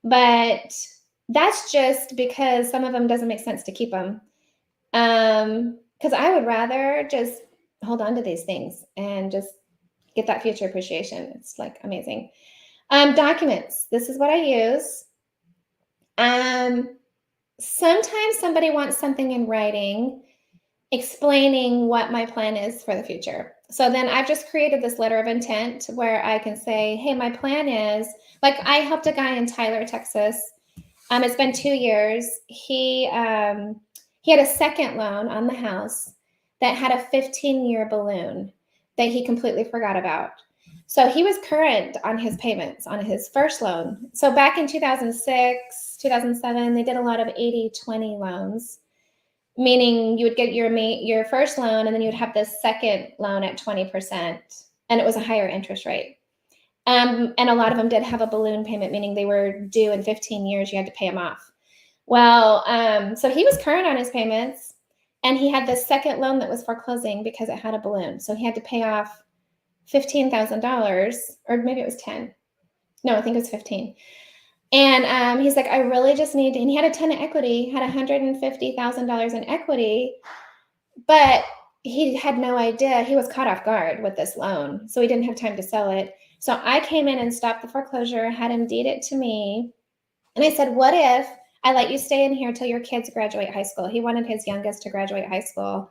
B: But that's just because some of them doesn't make sense to keep them. Because I would rather just hold on to these things and just get that future appreciation. It's like amazing. Documents. This is what I use. Sometimes somebody wants something in writing explaining what my plan is for the future. So then I've just created this letter of intent where I can say, hey, my plan is, like, I helped a guy in Tyler, Texas. It's been 2 years. He had a second loan on the house that had a 15-year balloon that he completely forgot about. So he was current on his payments on his first loan. So back in 2006, 2007, they did a lot of 80-20 loans, meaning you would get your first loan and then you would have this second loan at 20%, and it was a higher interest rate. And a lot of them did have a balloon payment, meaning they were due in 15 years, you had to pay them off. Well, so he was current on his payments, and he had this second loan that was foreclosing because it had a balloon. So he had to pay off $15,000, or maybe it was 10. No, I think it was 15. And he's like, I really just need, and he had a ton of equity, had $150,000 in equity, but he had no idea. He was caught off guard with this loan, so he didn't have time to sell it. So I came in and stopped the foreclosure, had him deed it to me. And I said, what if I let you stay in here till your kids graduate high school? He wanted his youngest to graduate high school,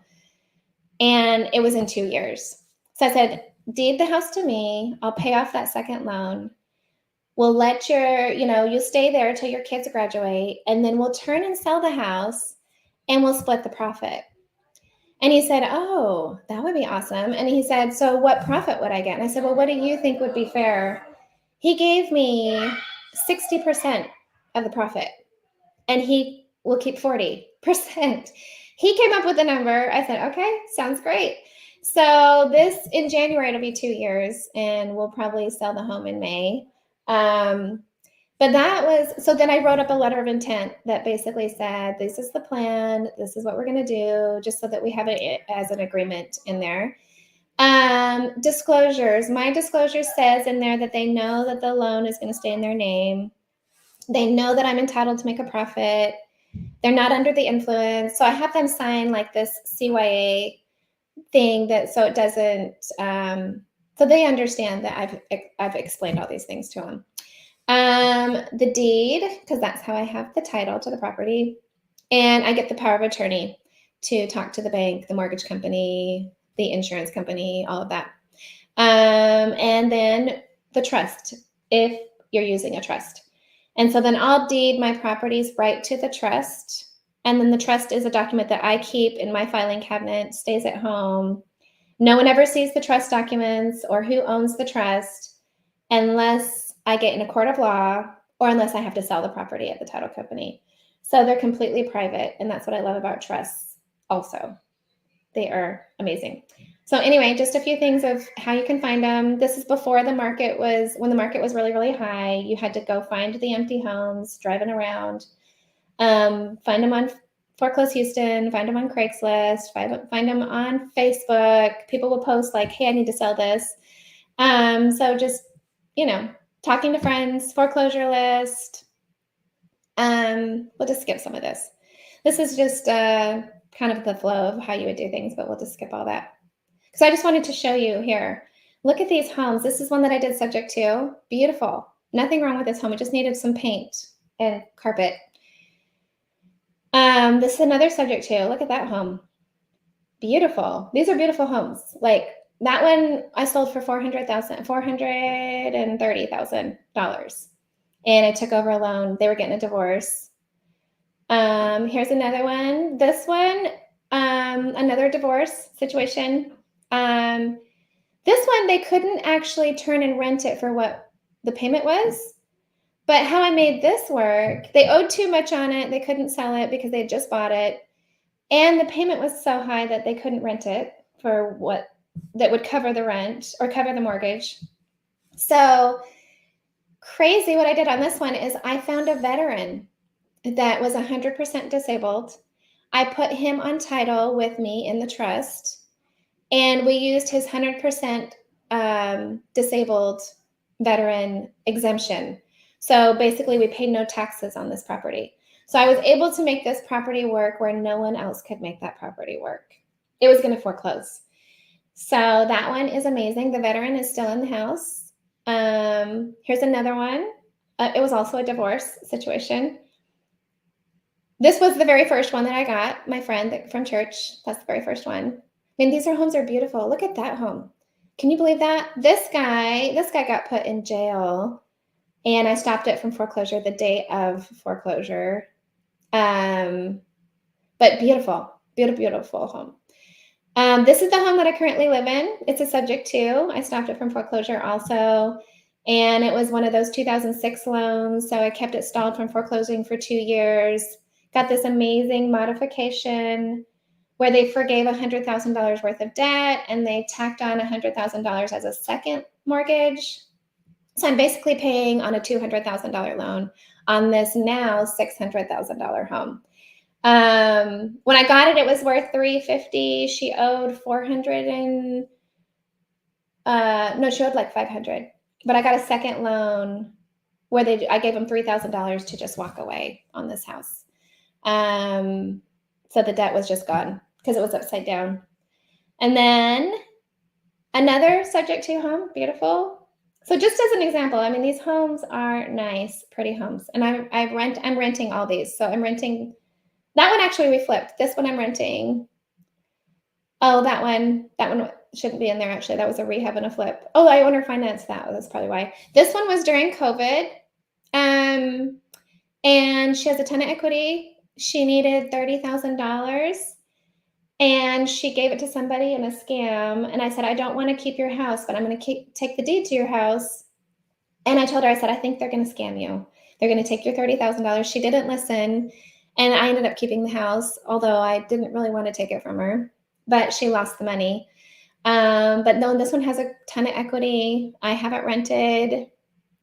B: and it was in 2 years. So I said, deed the house to me. I'll pay off that second loan. We'll let you stay there till your kids graduate, and then we'll turn and sell the house, and we'll split the profit. And he said, oh, that would be awesome. And he said, so what profit would I get? And I said, well, what do you think would be fair? He gave me 60% of the profit, and he will keep 40%. He came up with a number. I said, okay, sounds great. So this, in January, it'll be 2 years, and we'll probably sell the home in May. But that was, so then I wrote up a letter of intent that basically said, this is the plan, this is what we're going to do, just so that we have it as an agreement in there. Disclosures. My disclosure says in there that they know that the loan is going to stay in their name. They know that I'm entitled to make a profit. They're not under the influence. So I have them sign like this CYA thing that, so it doesn't, so they understand that I've explained all these things to them. The deed, because that's how I have the title to the property, and I get the power of attorney to talk to the bank, the mortgage company, the insurance company, all of that. And then the trust, if you're using a trust. And so then I'll deed my properties right to the trust. And then the trust is a document that I keep in my filing cabinet, stays at home. No one ever sees the trust documents or who owns the trust unless I get in a court of law or unless I have to sell the property at the title company. So they're completely private, and that's what I love about trusts also. They are amazing. So anyway, just a few things of how you can find them. This is before when the market was really, really high. You had to go find the empty homes, driving around, find them on Foreclose Houston, find them on Craigslist, find them on Facebook. People will post like, hey, I need to sell this. So just, talking to friends, foreclosure list. We'll just skip some of this. This is just kind of the flow of how you would do things, but we'll just skip all that. Because I just wanted to show you here. Look at these homes. This is one that I did subject to. Beautiful. Nothing wrong with this home. It just needed some paint and carpet. This is another subject to. Look at that home. Beautiful. These are beautiful homes. Like that one I sold for $430,000. And I took over a loan. They were getting a divorce. Here's another one. This one, another divorce situation. This one, they couldn't actually turn and rent it for what the payment was. But how I made this work, they owed too much on it. They couldn't sell it because they had just bought it. And the payment was so high that they couldn't rent it for what that would cover the rent or cover the mortgage. So crazy what I did on this one is I found a veteran that was 100% disabled. I put him on title with me in the trust, and we used his 100% disabled veteran exemption. So basically we paid no taxes on this property. So I was able to make this property work where no one else could make that property work. It was going to foreclose. So that one is amazing. The veteran is still in the house. Here's another one. It was also a divorce situation. This was the very first one that I got, my friend from church. That's the very first one. I mean, these homes are beautiful. Look at that home. Can you believe that? This guy got put in jail, and I stopped it from foreclosure the day of foreclosure. But beautiful, beautiful, beautiful home. This is the home that I currently live in. It's a subject to. I stopped it from foreclosure also. And it was one of those 2006 loans. So I kept it stalled from foreclosing for 2 years. Got this amazing modification where they forgave $100,000 worth of debt and they tacked on $100,000 as a second mortgage. So I'm basically paying on a $200,000 loan on this now $600,000 home. When I got it, it was worth $350. She owed $400 and no, she owed like $500. But I got a second loan where I gave them $3,000 to just walk away on this house. So the debt was just gone because it was upside down. And then another subject to home, beautiful. So just as an example, I mean, these homes are nice, pretty homes. And I'm renting all these. So I'm renting. That one actually we flipped. This one I'm renting. Oh, that one shouldn't be in there actually. That was a rehab and a flip. Oh, I owner financed that. That's probably why. This one was during COVID. And she has a ton of equity. She needed $30,000 and she gave it to somebody in a scam. And I said, I don't want to keep your house, but I'm going to take the deed to your house. And I told her, I said, I think they're going to scam you. They're going to take your $30,000. She didn't listen. And I ended up keeping the house, although I didn't really want to take it from her, but she lost the money. But no, this one has a ton of equity. I have it rented.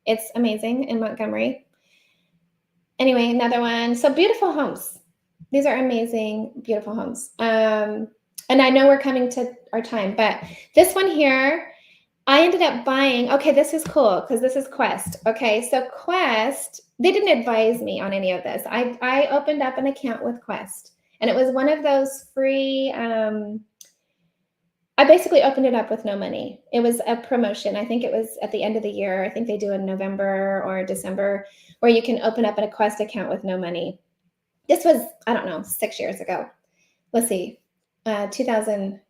B: It's amazing in Montgomery. Anyway, another one. So beautiful homes. These are amazing, beautiful homes. And I know we're coming to our time, but this one here, I ended up buying. Okay, this is cool because this is Quest. Okay, so Quest, they didn't advise me on any of this. I opened up an account with Quest, and it was one of those free. I basically opened it up with no money. It was a promotion. I think it was at the end of the year. I think they do in November or December, where you can open up a Quest account with no money. This was, I don't know, 6 years ago. Let's see, 2000.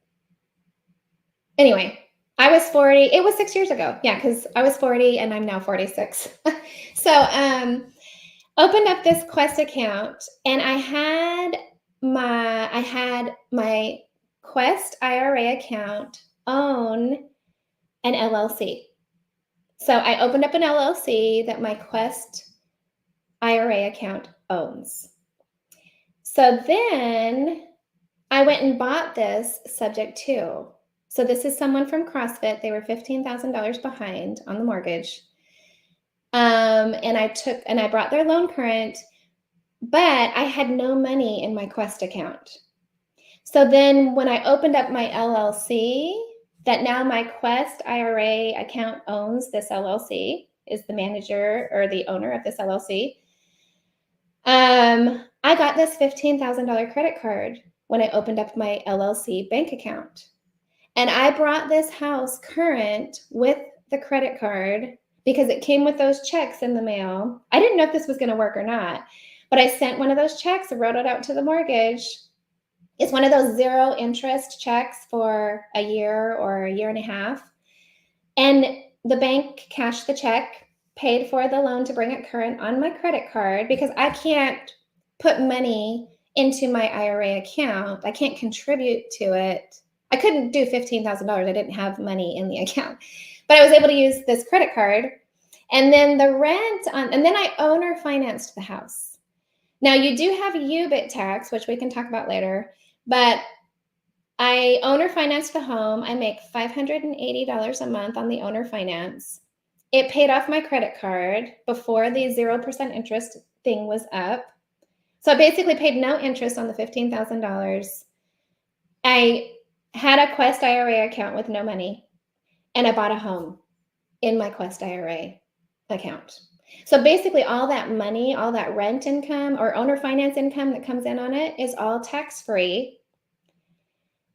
B: Anyway, I was 40. It was 6 years ago. Yeah, because I was 40 and I'm now 46. So opened up this Quest account, and I had my Quest IRA account own an LLC. So I opened up an LLC that my Quest IRA account owns. So then I went and bought this subject to. So this is someone from CrossFit. They were $15,000 behind on the mortgage. And I brought their loan current, but I had no money in my Quest account. So then when I opened up my LLC, that now my Quest IRA account owns this LLC, is the manager or the owner of this LLC. I got this $15,000 credit card when I opened up my LLC bank account. And I brought this house current with the credit card because it came with those checks in the mail. I didn't know if this was going to work or not, but I sent one of those checks and wrote it out to the mortgage. It's one of those 0 interest checks for a year or a year and a half. And the bank cashed the check, paid for the loan to bring it current on my credit card because I can't put money into my IRA account. I can't contribute to it. I couldn't do $15,000. I didn't have money in the account, but I was able to use this credit card. And then the rent and then I owner financed the house. Now you do have UBIT tax, which we can talk about later, but I owner financed the home. I make $580 a month on the owner finance. It paid off my credit card before the 0% interest thing was up. So I basically paid no interest on the $15,000. I had a Quest IRA account with no money, and I bought a home in my Quest IRA account. So basically all that money, all that rent income or owner finance income that comes in on it is all tax-free.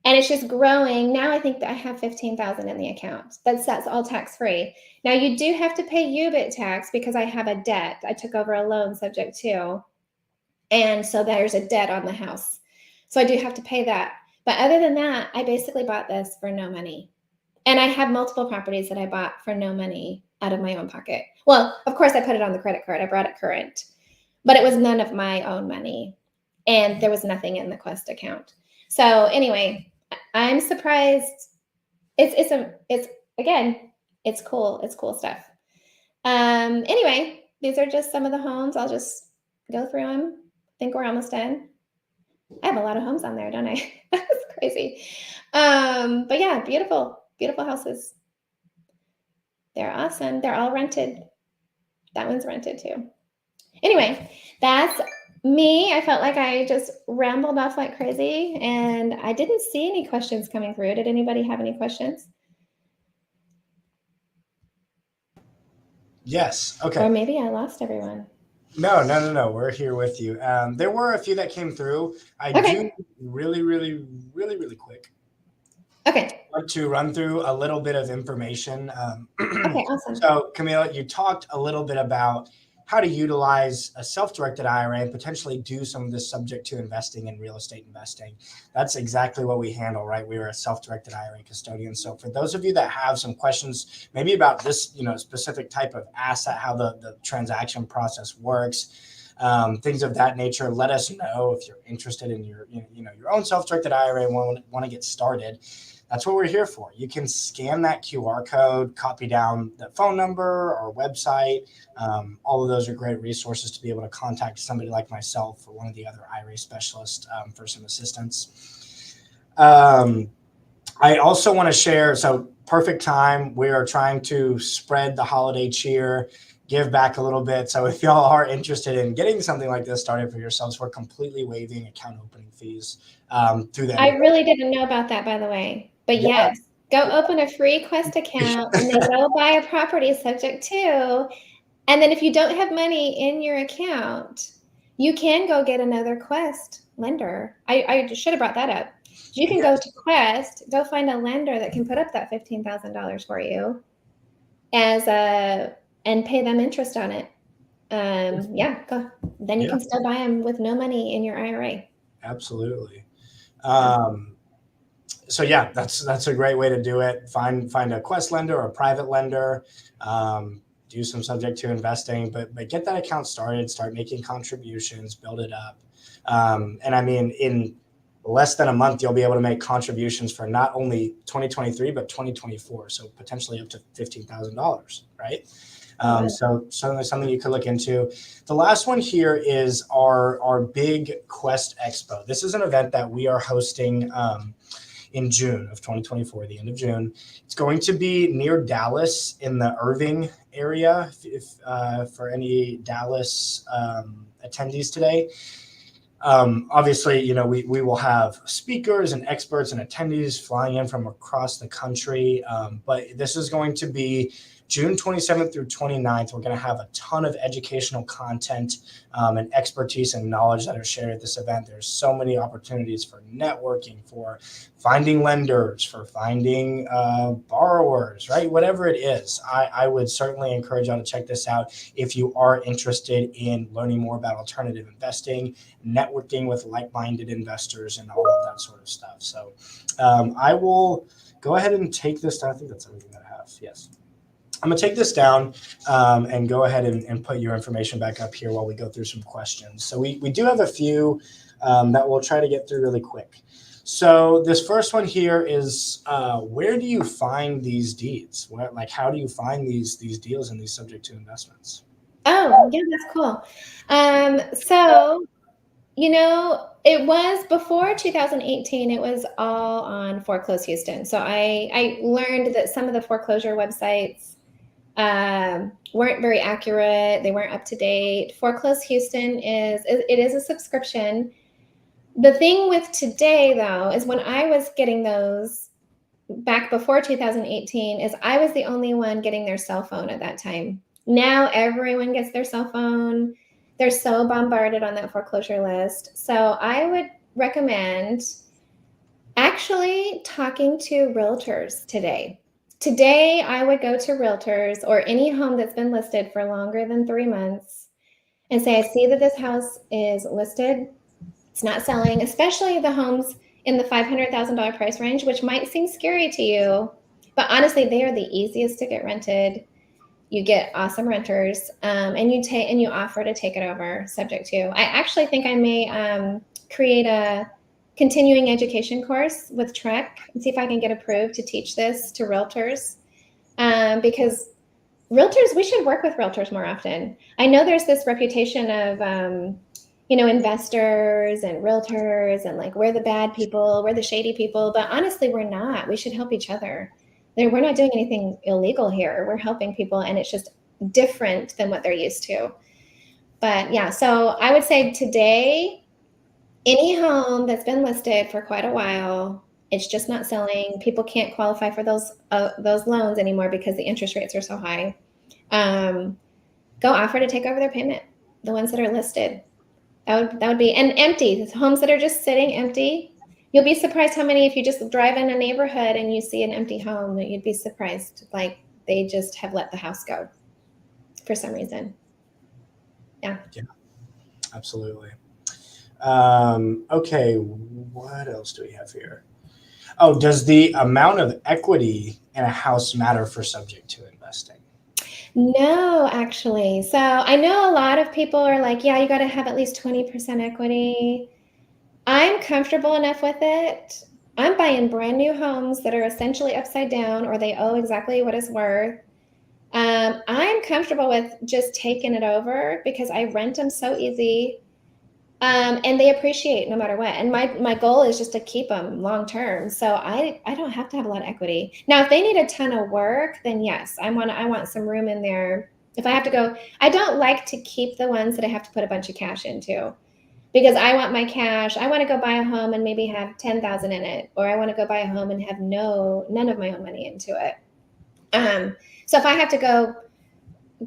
B: And it's just growing. Now I think that I have 15,000 in the account. That's all tax-free. Now you do have to pay UBIT tax because I have a debt. I took over a loan subject to, and so there's a debt on the house. So I do have to pay that. But other than that, I basically bought this for no money. And I have multiple properties that I bought for no money out of my own pocket. Well, of course I put it on the credit card. I brought it current, but it was none of my own money. And there was nothing in the Quest account. So anyway, I'm surprised. It's again, it's cool. It's cool stuff. Anyway, these are just some of the homes. I'll just go through them. I think we're almost done. I have a lot of homes on there, don't I? That's crazy. But yeah, beautiful, beautiful houses. They're awesome. They're all rented. That one's rented too. Anyway, that's me. I felt like I just rambled off like crazy, and I didn't see any questions coming through. Did anybody have any questions?
A: Yes. Okay.
B: Or maybe I lost everyone.
A: No. We're here with you. There were a few that came through. I do really quick.
B: Okay.
A: Want to run through a little bit of information.
B: Okay, awesome.
A: So, Camille, you talked a little bit about how to utilize a self-directed IRA and potentially do some of this subject to investing in real estate investing. That's exactly what we handle, right? We are a self-directed IRA custodian. So for those of you that have some questions, maybe about this, specific type of asset, how the transaction process works, things of that nature, let us know if you're interested in your own self-directed IRA and want to get started. That's what we're here for. You can scan that QR code, copy down the phone number or website. All of those are great resources to be able to contact somebody like myself or one of the other IRA specialists for some assistance. I also want to share, so perfect time. We are trying to spread the holiday cheer, give back a little bit. So if y'all are interested in getting something like this started for yourselves, we're completely waiving account opening fees through that.
B: I really didn't know about that, by the way. But yes, go open a free Quest account and then go buy a property subject to. And then if you don't have money in your account, you can go get another Quest lender. I should have brought that up. You can go to Quest, go find a lender that can put up that $15,000 for you and pay them interest on it. Go. Then you can still buy them with no money in your IRA.
A: Absolutely. So yeah, that's a great way to do it. Find a Quest lender or a private lender. Do some subject to investing, but get that account started. Start making contributions, build it up. And I mean, in less than a month, you'll be able to make contributions for not only 2023 but 2024. So potentially up to $15,000, right? So certainly something you could look into. The last one here is our big Quest Expo. This is an event that we are hosting in June of 2024, the end of June. It's going to be near Dallas in the Irving area. If for any Dallas attendees today. Obviously, we will have speakers and experts and attendees flying in from across the country. But this is going to be June 27th through 29th. We're going to have a ton of educational content and expertise and knowledge that are shared at this event. There's so many opportunities for networking, for finding lenders, for finding borrowers, right? Whatever it is, I would certainly encourage y'all to check this out if you are interested in learning more about alternative investing, networking with like-minded investors, and all of that sort of stuff. So I will go ahead and take this down. I think that's everything that I have. Yes. I'm going to take this down and go ahead and put your information back up here while we go through some questions. So we do have a few that we'll try to get through really quick. So this first one here is, where do you find these deeds? How do you find these deals and these subject to investments?
B: Oh, yeah, that's cool. So It was before 2018, it was all on Foreclose Houston. So I learned that some of the foreclosure websites weren't very accurate. They weren't up to date. Foreclose Houston is a subscription. The thing with today, though, is when I was getting those back before 2018, is I was the only one getting their cell phone at that time. Now everyone gets their cell phone. They're so bombarded on that foreclosure list. So I would recommend actually talking to realtors today. Today, I would go to realtors or any home that's been listed for longer than 3 months and say, I see that this house is listed. It's not selling, especially the homes in the $500,000 price range, which might seem scary to you, but honestly, they are the easiest to get rented. You get awesome renters, and you offer to take it over, subject to. I actually think I may create a continuing education course with Trek and see if I can get approved to teach this to realtors, because realtors, we should work with realtors more often. I know there's this reputation of investors and realtors and like we're the bad people, we're the shady people, but honestly, we're not. We should help each other. We're not doing anything illegal here. We're helping people, and it's just different than what they're used to. But yeah, so I would say today, any home that's been listed for quite a while, it's just not selling. People can't qualify for those loans anymore because the interest rates are so high. Go offer to take over their payment, the ones that are listed. That would be, and empty, homes that are just sitting empty. You'll be surprised how many, if you just drive in a neighborhood and you see an empty home, you'd be surprised. Like they just have let the house go for some reason. Yeah.
A: Yeah, absolutely. Okay, what else do we have here? Oh, does the amount of equity in a house matter for subject to investing?
B: No, actually. So I know a lot of people are like, yeah, you got to have at least 20% equity. I'm comfortable enough with it. I'm buying brand new homes that are essentially upside down or they owe exactly what it's worth. I'm comfortable with just taking it over because I rent them so easy. And they appreciate no matter what. And my goal is just to keep them long term. So I don't have to have a lot of equity. Now, if they need a ton of work, then yes, I want some room in there. If I have to go, I don't like to keep the ones that I have to put a bunch of cash into because I want my cash. I want to go buy a home and maybe have 10,000 in it, or I want to go buy a home and have none of my own money into it. So if I have to go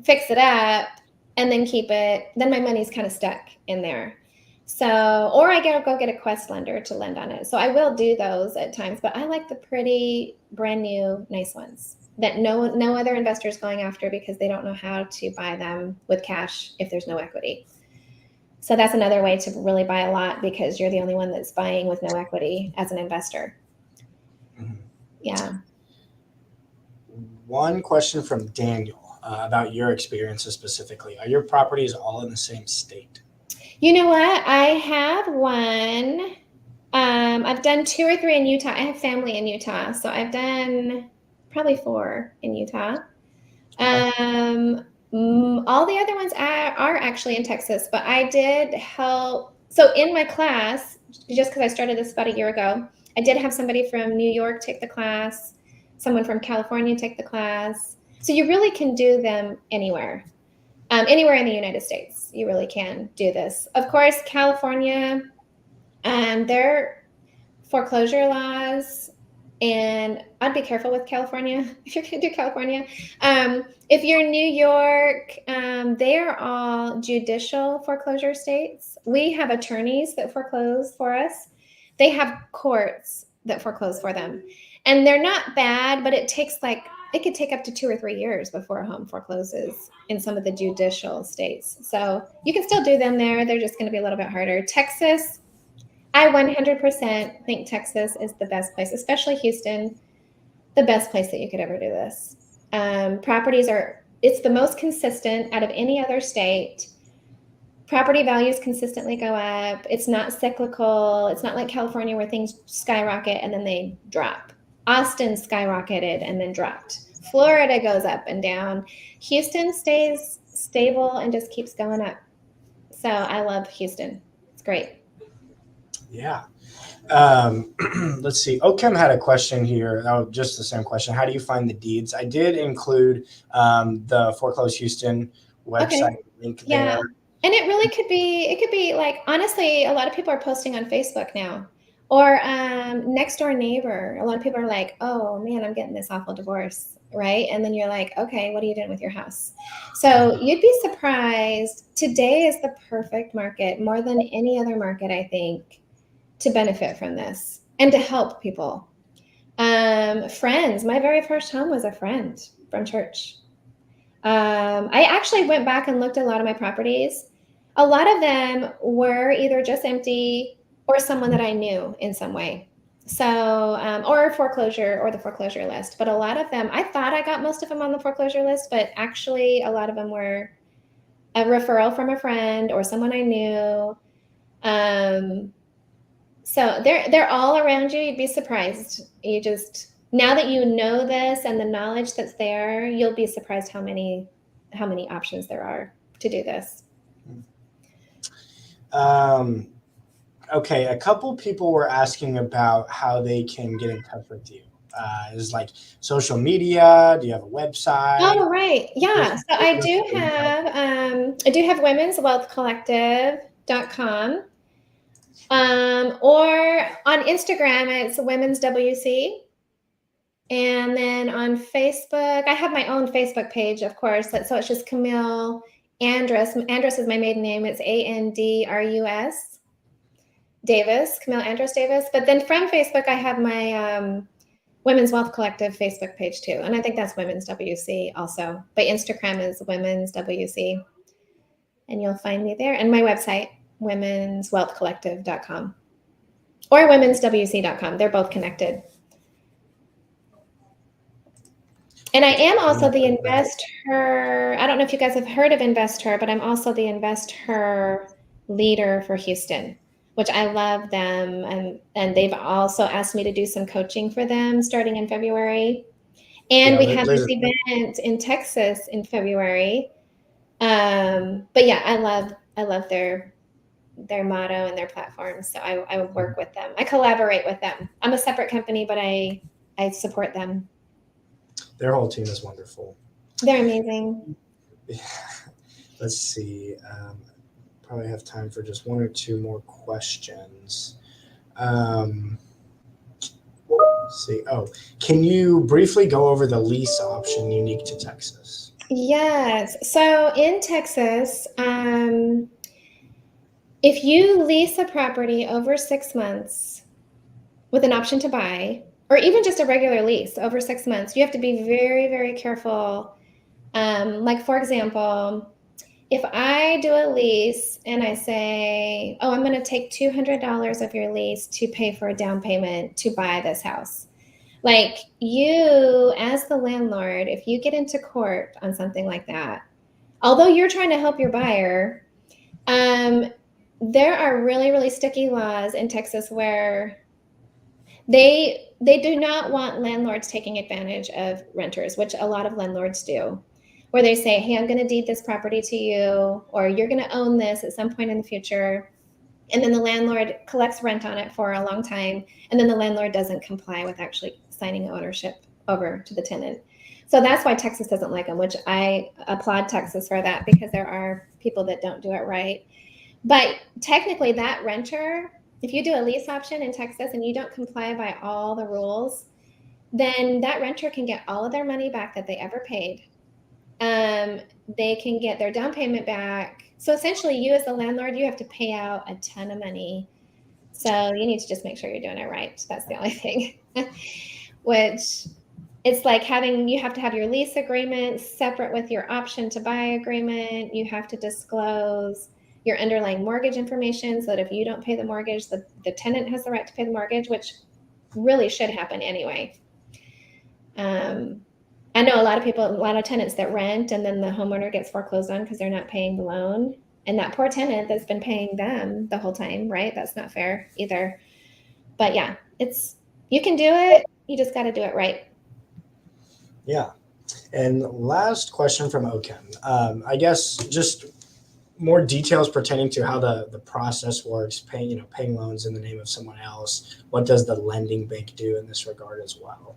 B: fix it up and then keep it, then my money's kind of stuck in there. So, or I gotta go get a Quest lender to lend on it. So I will do those at times, but I like the pretty, brand new, nice ones that no other investor is going after because they don't know how to buy them with cash if there's no equity. So that's another way to really buy a lot because you're the only one that's buying with no equity as an investor.
A: Mm-hmm.
B: Yeah.
A: One question from Daniel about your experiences specifically. Are your properties all in the same state?
B: You know what? I have one. I've done 2 or 3 in Utah. I have family in Utah, so I've done probably 4 in Utah. All the other ones are actually in Texas, but I did help. So in my class, just because I started this about a year ago, I did have somebody from New York take the class, someone from California take the class. So you really can do them anywhere. Anywhere in the United States, you really can do this. Of course, California, their foreclosure laws, and I'd be careful with California if you're going to do California. If you're in New York, they are all judicial foreclosure states. We have attorneys that foreclose for us. They have courts that foreclose for them. And they're not bad, but it could take up to 2 or 3 years before a home forecloses in some of the judicial states. So you can still do them there. They're just going to be a little bit harder. Texas, I 100% think Texas is the best place, especially Houston, the best place that you could ever do this. It's the most consistent out of any other state. Property values consistently go up. It's not cyclical. It's not like California where things skyrocket and then they drop. Austin skyrocketed and then dropped. Florida goes up and down. Houston stays stable and just keeps going up. So I love Houston. It's great.
A: Yeah. Let's see. Okem had a question here. Oh, just the same question. How do you find the deeds? I did include the Foreclose Houston website link there.
B: And it could be like, honestly, a lot of people are posting on Facebook now, or next door neighbor. A lot of people are like, oh man, I'm getting this awful divorce, right? And then you're like, okay, what are you doing with your house? So you'd be surprised. Today is the perfect market, more than any other market, I think, to benefit from this and to help people. Friends, my very first home was a friend from church. I actually went back and looked at a lot of my properties. A lot of them were either just empty or someone that I knew in some way. So, or foreclosure or the foreclosure list. But a lot of them, I thought I got most of them on the foreclosure list, but actually a lot of them were a referral from a friend or someone I knew. So they're all around you. You'd be surprised. Now that you know this and the knowledge that's there, you'll be surprised how many options there are to do this.
A: Okay, a couple people were asking about how they can get in touch with you. Is like social media? Do you have a website?
B: Oh, right. Yeah. So I do have womenswealthcollective.com. Or on Instagram, it's Women's WC. And then on Facebook, I have my own Facebook page, of course. So it's just Camille Andrus. Andrus is my maiden name. It's Andrus Davis, Camille Andrus Davis. But then from Facebook, I have my Women's Wealth Collective Facebook page too. And I think that's Women's WC also. But Instagram is Women's WC. And you'll find me there. And my website, womenswealthcollective.com or womenswc.com. They're both connected. And I am also the investor. I don't know if you guys have heard of Investor, but I'm also the Investor leader for Houston, which I love them. And they've also asked me to do some coaching for them starting in February. And we have this event in Texas in February. But yeah, I love their motto and their platform. So I work with them. I collaborate with them. I'm a separate company, but I support them.
A: Their whole team is wonderful.
B: They're amazing.
A: Let's see. Probably have time for just one or two more questions. Let's see. Oh, can you briefly go over the lease option unique to Texas?
B: Yes. So in Texas, if you lease a property over 6 months with an option to buy, or even just a regular lease over 6 months, you have to be very, very careful. Like, for example, if I do a lease and I say, oh, I'm going to take $200 of your lease to pay for a down payment to buy this house. Like, you, as the landlord, if you get into court on something like that, although you're trying to help your buyer, there are really, really sticky laws in Texas where they do not want landlords taking advantage of renters, which a lot of landlords do, where they say, hey, I'm going to deed this property to you, or you're going to own this at some point in the future. And then the landlord collects rent on it for a long time. And then the landlord doesn't comply with actually signing ownership over to the tenant. So that's why Texas doesn't like them, which I applaud Texas for that, because there are people that don't do it right. But technically that renter, if you do a lease option in Texas and you don't comply by all the rules, then that renter can get all of their money back that they ever paid. They can get their down payment back. So essentially, you as the landlord, you have to pay out a ton of money. So you need to just make sure you're doing it right. That's the only thing. Which it's like you have to have your lease agreement separate with your option to buy agreement. You have to disclose your underlying mortgage information so that if you don't pay the mortgage, the tenant has the right to pay the mortgage, which really should happen anyway. I know a lot of tenants that rent and then the homeowner gets foreclosed on because they're not paying the loan. And that poor tenant that's been paying them the whole time, right? That's not fair either. But yeah, you can do it. You just got to do it right.
A: Yeah. And last question from Oken. I guess just more details pertaining to how the process works, paying loans in the name of someone else? What does the lending bank do in this regard as well?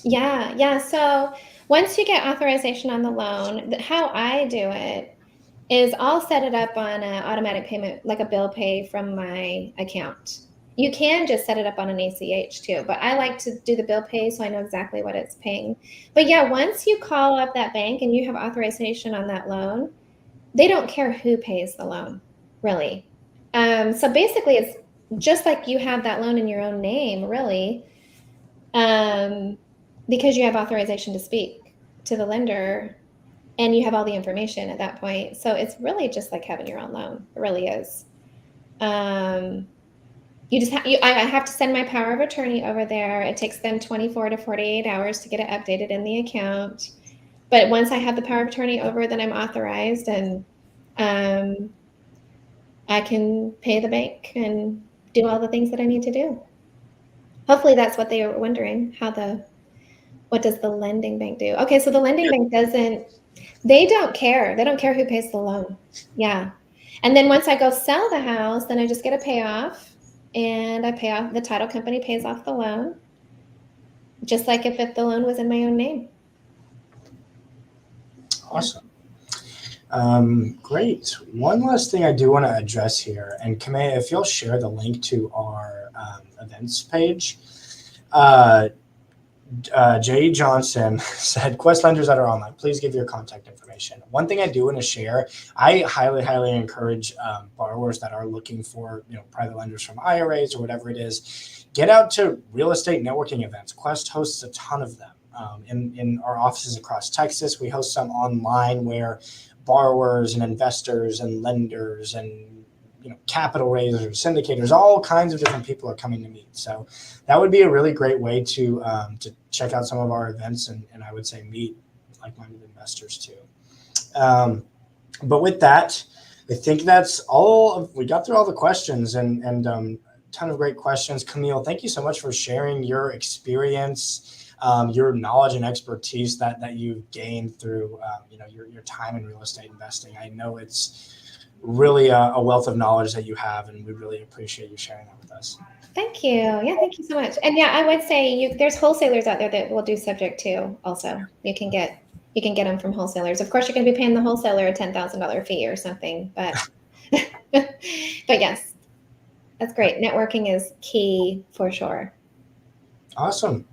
B: Yeah. So once you get authorization on the loan, how I do it is I'll set it up on an automatic payment, like a bill pay from my account. You can just set it up on an ACH too, but I like to do the bill pay so I know exactly what it's paying. But yeah, once you call up that bank and you have authorization on that loan, they don't care who pays the loan, really. So basically, it's just like you have that loan in your own name, really, because you have authorization to speak to the lender and you have all the information at that point. So it's really just like having your own loan. It really is. You just I have to send my power of attorney over there. It takes them 24 to 48 hours to get it updated in the account. But once I have the power of attorney over, then I'm authorized, and I can pay the bank and do all the things that I need to do. Hopefully that's what they were wondering, what does the lending bank do? Okay, so the lending bank they don't care. They don't care who pays the loan. Yeah. And then once I go sell the house, then I just get a payoff, and I pay off, the title company pays off the loan, just like if the loan was in my own name.
A: Awesome. Great. One last thing I do want to address here, and Camille, if you'll share the link to our events page. Jay Johnson said, Quest lenders that are online, please give your contact information. One thing I do want to share, I highly encourage borrowers that are looking for private lenders from IRAs or whatever it is, get out to real estate networking events. Quest hosts a ton of them in our offices across Texas. We host some online where borrowers and investors and lenders and capital raisers, syndicators, all kinds of different people are coming to meet. So that would be a really great way to check out some of our events and I would say meet like-minded investors too. But with that, I think that's all. We got through all the questions and a ton of great questions. Camille, thank you so much for sharing your experience, your knowledge and expertise that you've gained through your time in real estate investing. I know it's really a wealth of knowledge that you have, and we really appreciate you sharing that with us.
B: Thank you. Yeah, thank you so much. And yeah, I would say there's wholesalers out there that will do subject to also. You can get them from wholesalers. Of course, you're going to be paying the wholesaler a $10,000 fee or something, but but yes, that's great. Networking is key for sure.
A: Awesome.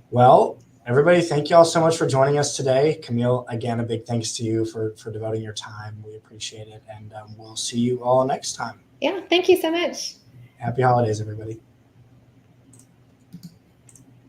A: Well, everybody, thank you all so much for joining us today. Camille, again, a big thanks to you for devoting your time. We appreciate it. And we'll see you all next time.
B: Yeah, thank you so much.
A: Happy holidays, everybody.